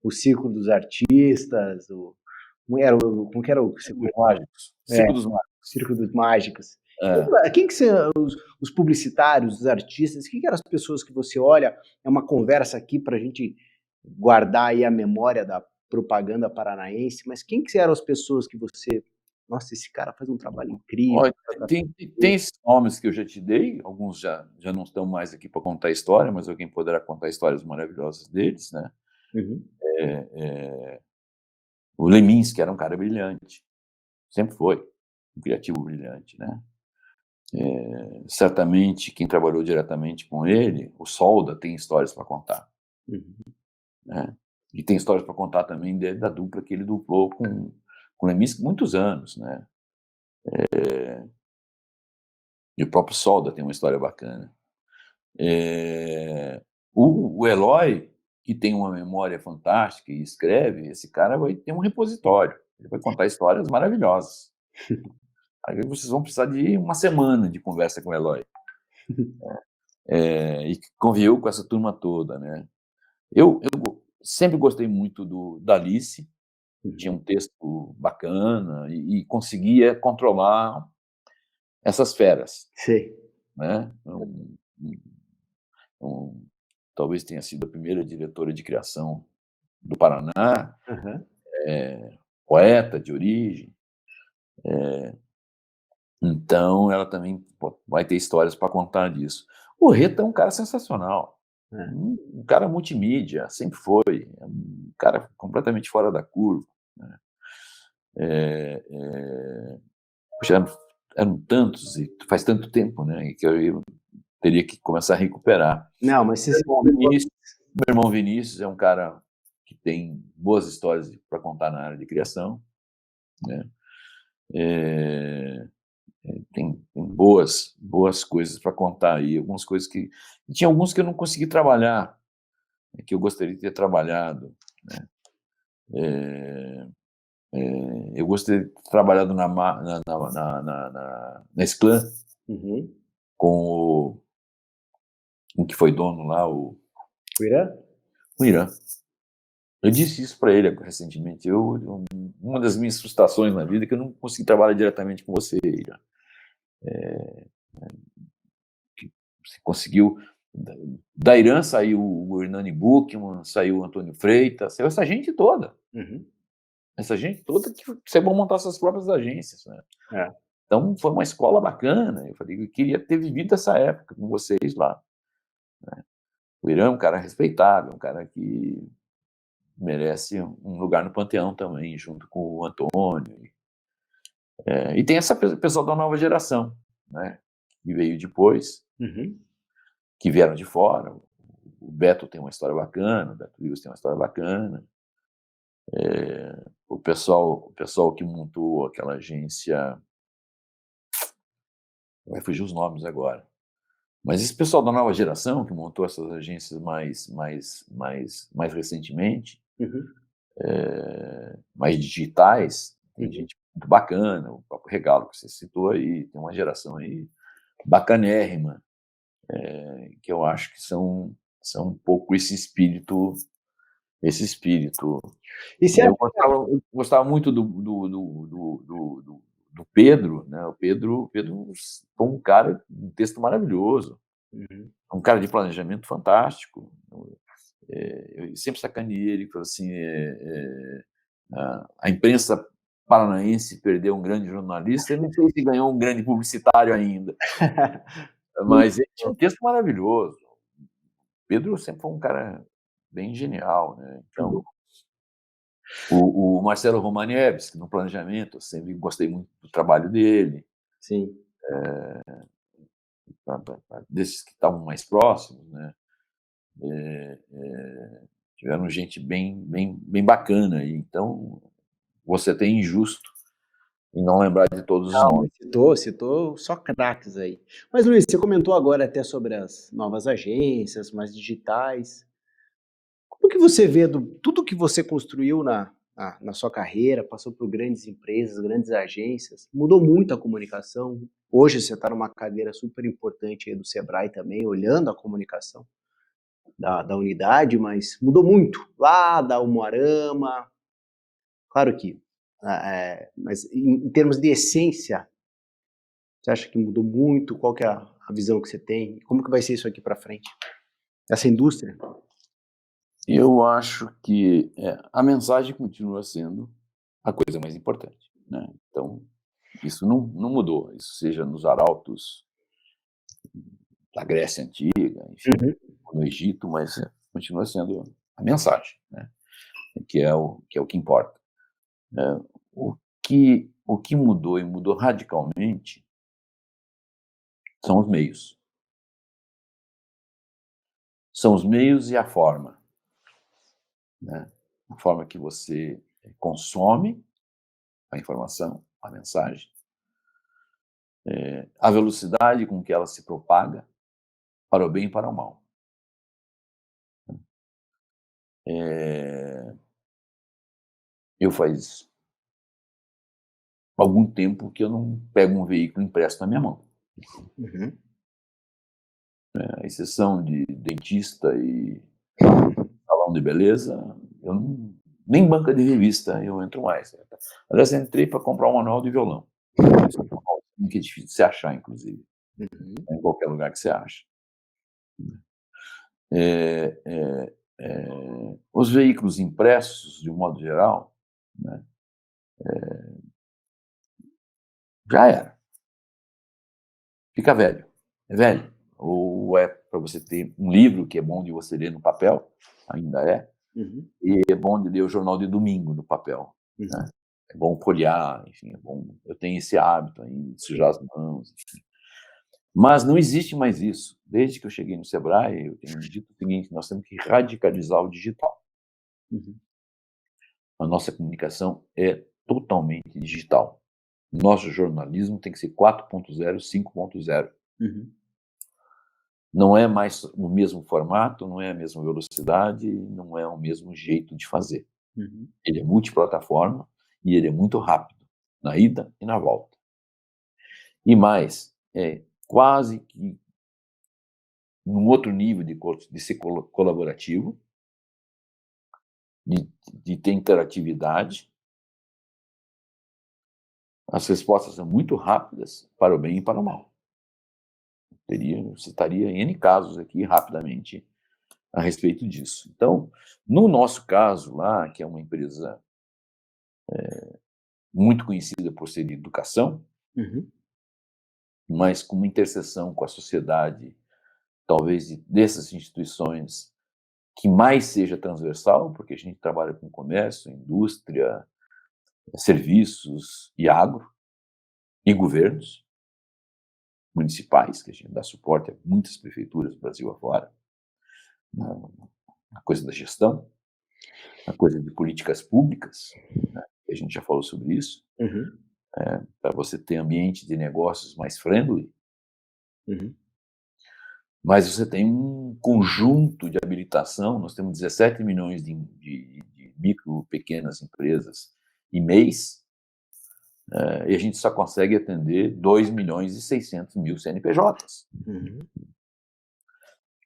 o Círculo dos Artistas, como que era o que você Círculo dos Mágicos. Círculo dos Mágicos. Círculo dos Mágicos. É. Quem que são os publicitários, os artistas? Quem que eram as pessoas que você olha? É uma conversa aqui para a gente guardar aí a memória da propaganda paranaense, mas quem que eram as pessoas que você... Nossa, esse cara faz um trabalho incrível. Olha, tem esses nomes que eu já te dei, alguns já não estão mais aqui para contar a história, mas alguém poderá contar histórias maravilhosas deles, né? Uhum. O Leminski era um cara brilhante, sempre foi um criativo brilhante, né? Certamente quem trabalhou diretamente com ele, o Solda, tem histórias para contar, Uhum. né? E tem histórias para contar também da dupla que ele duplou com o Leminski muitos anos, né? E o próprio Solda tem uma história bacana. O Eloy, que tem uma memória fantástica e escreve, esse cara vai ter um repositório, ele vai contar histórias maravilhosas. Aí vocês vão precisar de uma semana de conversa com o Eloy. E que conviveu com essa turma toda, né? Eu sempre gostei muito da Alice, tinha um texto bacana e conseguia controlar essas feras, Sei. né? Talvez tenha sido a primeira diretora de criação do Paraná, Uhum. poeta de origem. Então, ela também vai ter histórias para contar disso. O Reta é um cara sensacional, um cara multimídia, sempre foi, é um cara completamente fora da curva. Né? Já eram tantos, e faz tanto tempo, né, que eu teria que começar a recuperar. Não, mas você... Meu irmão Vinícius é um cara que tem boas histórias para contar na área de criação, né? Tem boas coisas para contar aí, algumas coisas que... Tinha alguns que eu não consegui trabalhar, que eu gostaria de ter trabalhado, né? Eu gostaria de ter trabalhado na Esclan, Uhum. com o que foi dono lá, o Irã? Irã. Eu disse isso para ele recentemente. Uma das minhas frustrações na vida é que eu não consegui trabalhar diretamente com você, Irã. Você conseguiu... Da Irã saiu o Hernani Buchmann, saiu o Antônio Freitas, saiu essa gente toda. Uhum. Essa gente toda que você vai montar suas próprias agências, né? Então, foi uma escola bacana. Eu falei, eu queria ter vivido essa época com vocês lá. Né? O Irã é um cara respeitável, um cara que merece um lugar no panteão também, junto com o Antônio. E tem essa pessoal da nova geração, né? Que veio depois, que vieram de fora. O Beto tem uma história bacana, o Beto Rios tem uma história bacana. O pessoal que montou aquela agência, vai fugir os nomes agora, mas esse pessoal da nova geração que montou essas agências mais recentemente, mais digitais, tem gente muito bacana, o próprio Regalo que você citou aí, tem uma geração aí bacanérrima, que eu acho que são um pouco esse espírito. E você Eu gostava muito do Pedro, né? O Pedro foi um cara, um texto maravilhoso, um cara de planejamento fantástico. Eu sempre sacaneei ele, falou assim, a imprensa paranaense perdeu um grande jornalista, eu não sei se ganhou um grande publicitário ainda, mas ele tinha um texto maravilhoso. Pedro sempre foi um cara bem genial, né? Então, o Marcelo Romaniewski, no planejamento, eu sempre gostei muito do trabalho dele. Sim. Desses que estavam mais próximos, né? Tiveram gente bem bacana aí. Então, você tem injusto em não lembrar de todos os nomes. Citou só craques aí. Mas, Luiz, você comentou agora até sobre as novas agências, mais digitais. Como que você vê tudo que você construiu na sua carreira, passou por grandes empresas, grandes agências, mudou muito a comunicação? Hoje você está numa cadeira super importante aí do Sebrae também, olhando a comunicação da unidade, mas mudou muito. Lá da Umuarama, claro que, mas em termos de essência, você acha que mudou muito? Qual que é a visão que você tem? Como que vai ser isso aqui para frente? Essa indústria? Eu acho que a mensagem continua sendo a coisa mais importante, né? Então, isso não mudou. Isso seja nos arautos da Grécia Antiga, enfim, no Egito, mas continua sendo a mensagem, né? Que é o que importa. O que mudou, e mudou radicalmente, são os meios. São os meios e a forma, né? A forma que você consome a informação, a mensagem, a velocidade com que ela se propaga, para o bem e para o mal. Eu faz algum tempo que eu não pego um veículo impresso na minha mão. A exceção de dentista e salão de beleza, eu não, nem banca de revista eu entro mais. Aliás, eu entrei para comprar um manual de violão. Que é difícil de se achar, inclusive. Em qualquer lugar que você acha. Os veículos impressos, de um modo geral, né, já era. Fica velho. É velho. Ou é para você ter um livro que é bom de você ler no papel, ainda é, e é bom de ler o jornal de domingo no papel. Né? É bom folhear, enfim, é bom. Eu tenho esse hábito ainda, de sujar as mãos, enfim. Mas não existe mais isso. Desde que eu cheguei no Sebrae, eu tenho dito o seguinte: nós temos que radicalizar o digital. A nossa comunicação é totalmente digital. Nosso jornalismo tem que ser 4.0, 5.0. Não é mais o mesmo formato, não é a mesma velocidade, não é o mesmo jeito de fazer. Ele é multiplataforma e ele é muito rápido, na ida e na volta. E mais, é quase que num outro nível de ser colaborativo, de ter interatividade. As respostas são muito rápidas para o bem e para o mal. Citaria N casos aqui rapidamente a respeito disso. Então, no nosso caso lá, que é uma empresa muito conhecida por ser de educação, mas com uma interseção com a sociedade, talvez dessas instituições, que mais seja transversal, porque a gente trabalha com comércio, indústria, serviços e agro, e governos municipais, que a gente dá suporte a muitas prefeituras do Brasil afora, na coisa da gestão, na coisa de políticas públicas, né? A gente já falou sobre isso, Uhum. para você ter ambiente de negócios mais friendly, Uhum. mas você tem um conjunto de habilitação, nós temos 17 milhões de micro, pequenas empresas e mês, e a gente só consegue atender 2 milhões e 600 mil CNPJs. Uhum.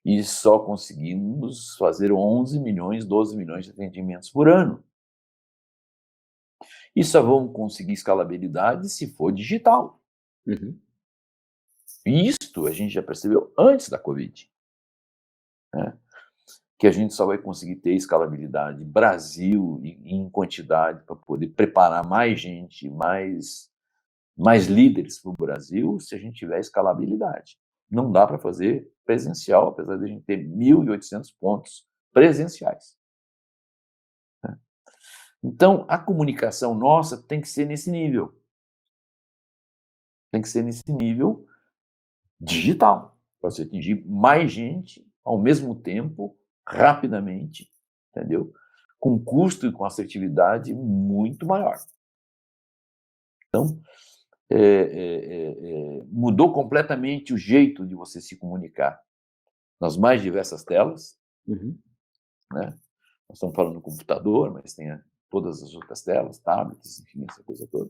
E só conseguimos fazer 11 milhões, 12 milhões de atendimentos por ano. E só vamos conseguir escalabilidade se for digital. Uhum. E isto a gente já percebeu antes da Covid, né? Que a gente só vai conseguir ter escalabilidade Brasil em quantidade para poder preparar mais gente, mais líderes para o Brasil, se a gente tiver escalabilidade. Não dá para fazer presencial, apesar de a gente ter 1.800 pontos presenciais. Então, a comunicação nossa tem que ser nesse nível. Tem que ser nesse nível digital, para você atingir mais gente ao mesmo tempo, rapidamente, entendeu? Com custo e com assertividade muito maior. Então, mudou completamente o jeito de você se comunicar nas mais diversas telas, Uhum. né? Nós estamos falando do computador, mas tem todas as outras telas, tablets, enfim, essa coisa toda.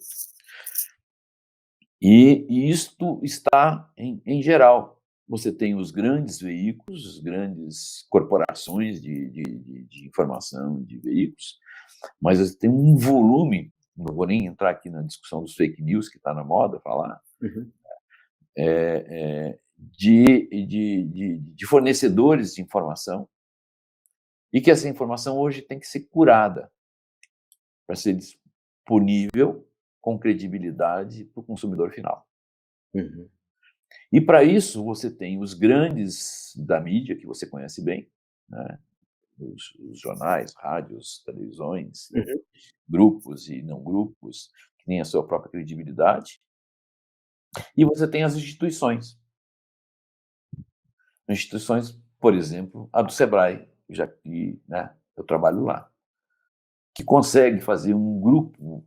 E isto está em geral. Você tem os grandes veículos, as grandes corporações de informação de veículos, mas você tem um volume, não vou nem entrar aqui na discussão dos fake news, que está na moda falar, Uhum. de fornecedores de informação, e que essa informação hoje tem que ser curada para ser disponível com credibilidade para o consumidor final. Uhum. E para isso você tem os grandes da mídia, que você conhece bem, né? Os jornais, rádios, televisões, Uhum. grupos e não grupos, que têm a sua própria credibilidade. E você tem as instituições. Instituições, por exemplo, a do Sebrae, já que, né, eu trabalho lá, que consegue fazer um grupo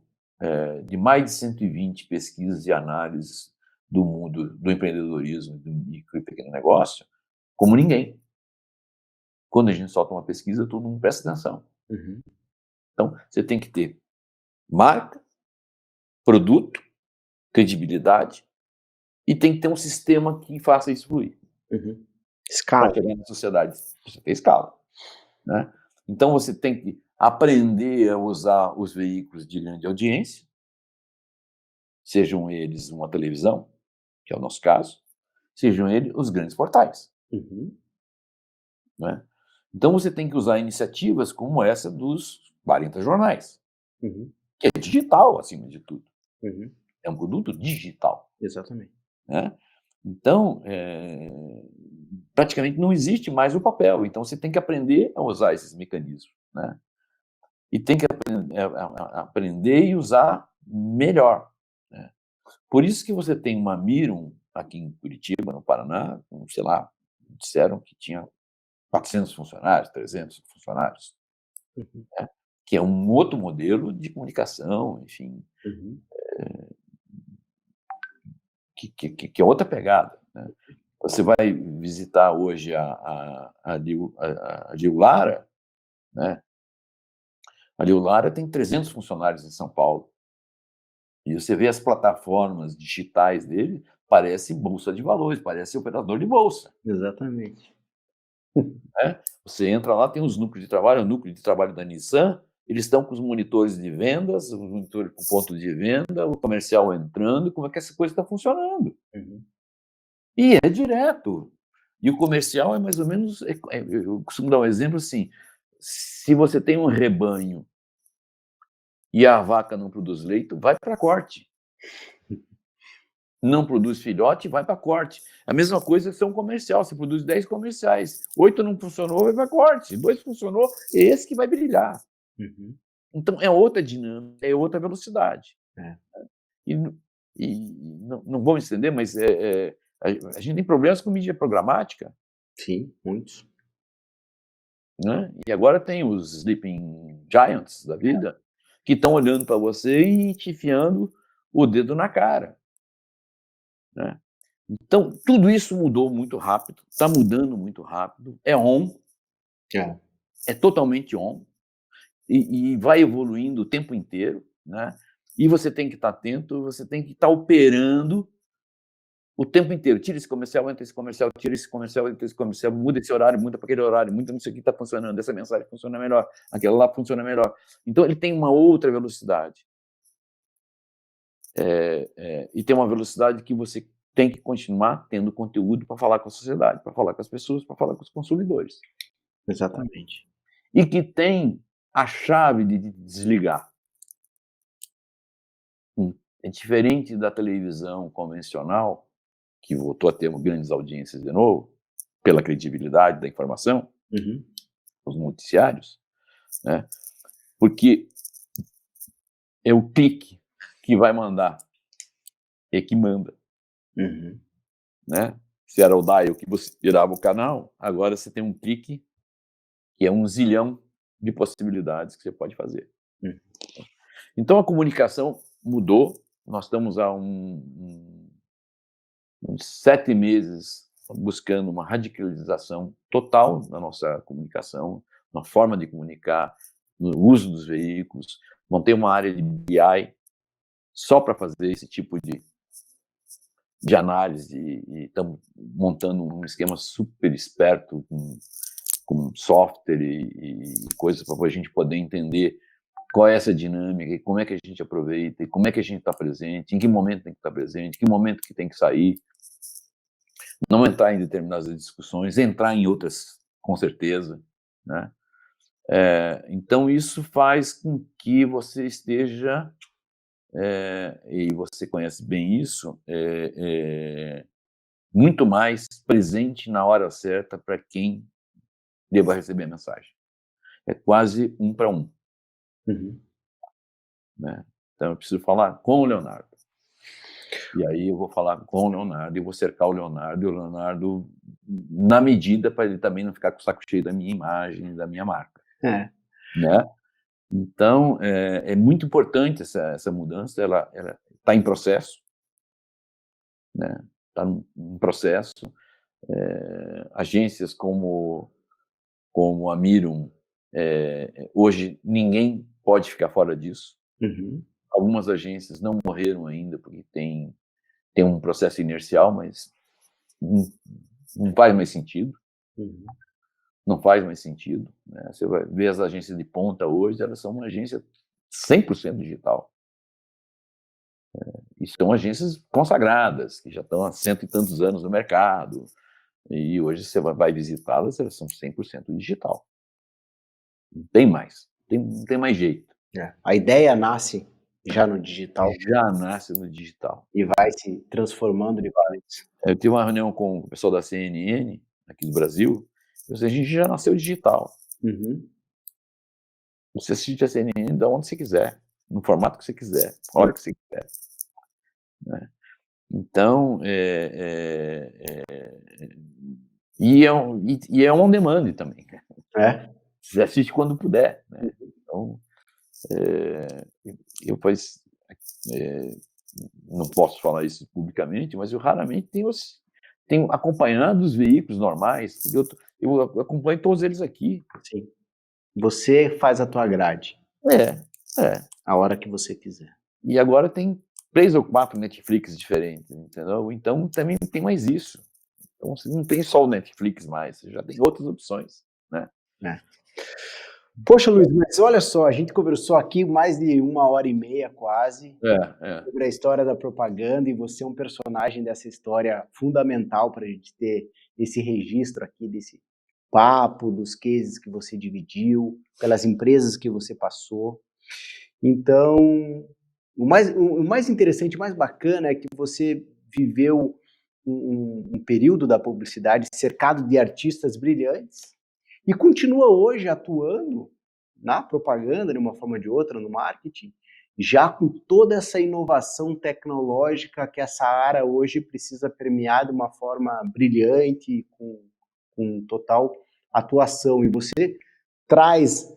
de mais de 120 pesquisas e análises do mundo do empreendedorismo, do micro e pequeno negócio, como ninguém. Quando a gente solta uma pesquisa, todo mundo presta atenção. Uhum. Então, você tem que ter marca, produto, credibilidade, e tem que ter um sistema que faça isso fluir. Uhum. Para Escala. chegar na sociedade, você tem escala, né? Então, você tem que aprender a usar os veículos de grande audiência, sejam eles uma televisão, que é o nosso caso, sejam eles os grandes portais, Uhum. né? Então, você tem que usar iniciativas como essa dos 40 jornais, Uhum. que é digital, acima de tudo. Uhum. É um produto digital, Exatamente. né? Então, praticamente não existe mais o papel. Então, você tem que aprender a usar esses mecanismos, né? E tem que aprender e usar melhor, né? Por isso que você tem uma Mirum aqui em Curitiba, no Paraná, com, sei lá, disseram que tinha 400 funcionários, 300 funcionários, Uhum. né? Que é um outro modelo de comunicação, enfim, Uhum. que é outra pegada, né? Você vai visitar hoje a Liu Lara, né? A Liu Lara tem 300 funcionários em São Paulo. E você vê as plataformas digitais dele, parece bolsa de valores, parece operador de bolsa, Exatamente. né? Você entra lá, tem os núcleos de trabalho, o núcleo de trabalho da Nissan, eles estão com os monitores de vendas, os monitores com ponto de venda, o comercial entrando, como é que essa coisa está funcionando. Uhum. E é direto. E o comercial é mais ou menos, eu costumo dar um exemplo assim, se você tem um rebanho e a vaca não produz leite, vai para corte. não produz filhote, vai para corte. A mesma coisa que ser um comercial, você produz 10 comerciais, 8 não funcionou, vai para corte, 2 funcionou, é esse que vai brilhar. Uhum. Então é outra dinâmica, é outra velocidade. É. E, não vou me estender, mas a gente tem problemas com mídia programática, Sim, muitos. né? E agora tem os sleeping giants da vida que estão olhando para você e te enfiando o dedo na cara, né? Então, tudo isso mudou muito rápido, está mudando muito rápido, é É. é totalmente on, e vai evoluindo o tempo inteiro, né? E você tem que estar atento, você tem que estar operando o tempo inteiro. Tira esse comercial, entra esse comercial, tira esse comercial, entra esse comercial, muda esse horário, muda para aquele horário, muda isso aqui está funcionando, essa mensagem funciona melhor, aquela lá funciona melhor. Então, ele tem uma outra velocidade. E tem uma velocidade que você tem que continuar tendo conteúdo para falar com a sociedade, para falar com as pessoas, para falar com os consumidores. Exatamente. E que tem a chave de desligar. É diferente da televisão convencional, que voltou a ter grandes audiências de novo, pela credibilidade da informação, Uhum. os noticiários, né? Porque é o clique que vai mandar, é que manda, Uhum. né? Se era o dial que você virava o canal, agora você tem um clique que é 1 zilhão de possibilidades que você pode fazer. Uhum. Então a comunicação mudou, nós estamos há uns 7 meses buscando uma radicalização total na nossa comunicação, na forma de comunicar, no uso dos veículos. Montei uma área de BI só para fazer esse tipo de análise, e estamos montando um esquema super esperto com software e coisas para a gente poder entender qual é essa dinâmica, e como é que a gente aproveita, e como é que a gente está presente, em que momento tem que estar presente, em que momento que tem que sair. Não entrar em determinadas discussões, entrar em outras, com certeza, né? Então, isso faz com que você esteja, e você conhece bem isso, muito mais presente na hora certa para quem deva receber a mensagem. É quase 1 para 1. Uhum. Né? Então, eu preciso falar com o Leonardo. E aí eu vou falar com o Leonardo, e vou cercar o Leonardo, e o Leonardo, na medida, para ele também não ficar com o saco cheio da minha imagem, da minha marca. É. Né? Então, é muito importante essa mudança, ela está em processo, né? Está em processo. Agências como a Mirum, hoje ninguém pode ficar fora disso. Uhum. Algumas agências não morreram ainda, porque tem um processo inercial, mas não faz mais sentido. Uhum. Não faz mais sentido, né? Você vai ver as agências de ponta hoje, elas são uma agência 100% digital. E são agências consagradas, que já estão há 100 e tantos anos no mercado, e hoje você vai visitá-las, elas são 100% digital. Não tem mais, não tem mais jeito. A ideia nasce já no digital Já nasce no digital. e vai se transformando de vez. Eu tive uma reunião com o pessoal da CNN, aqui do Brasil, e a gente já nasceu digital. Uhum. Você assiste a CNN de onde você quiser, no formato que você quiser, a hora que você quiser. Né? Então, e é on demand também. Você assiste quando puder. Né? Então, eu não posso falar isso publicamente, mas eu raramente tenho acompanhado os veículos normais, eu acompanho todos eles aqui. Sim. Você faz a tua grade. A hora que você quiser. E agora tem 3 ou 4 Netflix diferentes, entendeu? Então também não tem mais isso. Então você não tem só o Netflix mais, você já tem outras opções, né? Poxa, Luiz, mas olha só, a gente conversou aqui mais de 1h30 quase sobre a história da propaganda, e você é um personagem dessa história fundamental para a gente ter esse registro aqui desse papo, dos cases que você dividiu, pelas empresas que você passou. Então, o mais interessante, o mais bacana é que você viveu um período da publicidade cercado de artistas brilhantes e continua hoje atuando na propaganda, de uma forma ou de outra, no marketing, já com toda essa inovação tecnológica que essa área hoje precisa permear de uma forma brilhante, com total atuação. E você traz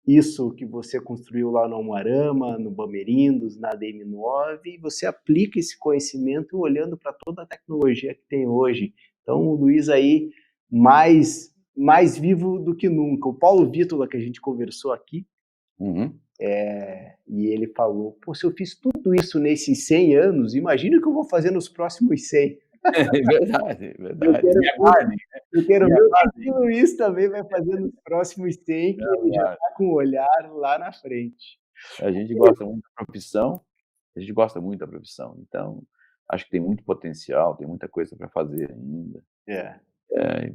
isso que você construiu lá no Almoarama, no Bamerindos, na DM9, e você aplica esse conhecimento olhando para toda a tecnologia que tem hoje. Então, o Luiz aí, mais vivo do que nunca. O Paulo Vítola, que a gente conversou aqui, e ele falou, pô, se eu fiz tudo isso nesses 100 anos, imagina o que eu vou fazer nos próximos 100. É verdade. Eu quero ver o que o Luiz também vai fazer nos próximos 100, que ele já está com o olhar lá na frente. A gente gosta muito da profissão, então acho que tem muito potencial, tem muita coisa para fazer ainda.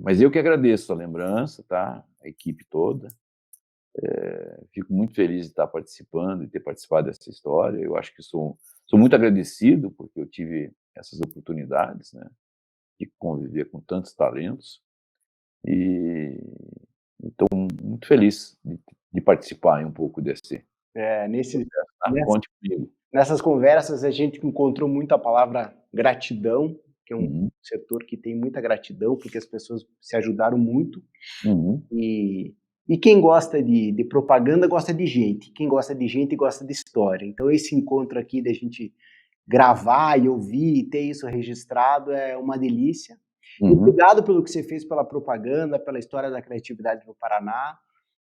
Mas eu que agradeço a lembrança, tá? A equipe toda. Fico muito feliz de estar participando e ter participado dessa história. Eu acho que sou muito agradecido porque eu tive essas oportunidades, né, de conviver com tantos talentos e estou muito feliz de participar um pouco desse. Conte comigo. Nessas conversas a gente encontrou muito a palavra gratidão, que é um setor que tem muita gratidão, porque as pessoas se ajudaram muito. E quem gosta de propaganda gosta de gente. Quem gosta de gente gosta de história. Então esse encontro aqui da gente gravar e ouvir e ter isso registrado é uma delícia. E obrigado pelo que você fez pela propaganda, pela história da criatividade no Paraná.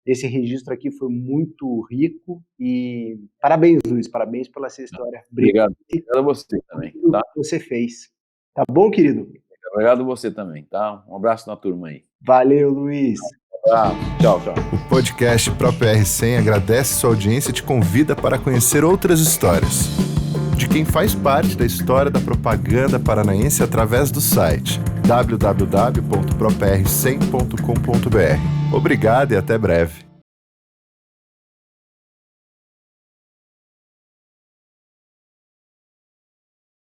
Esse registro aqui foi muito rico e parabéns, Luiz, parabéns pela sua história. Obrigado a você também. Tá? Que você fez. Tá bom, querido? Obrigado a você também, tá? Um abraço na turma aí. Valeu, Luiz. Tchau. O podcast Próprio R100 agradece sua audiência e te convida para conhecer outras histórias de quem faz parte da história da propaganda paranaense através do site www.propr100.com.br. Obrigado e até breve.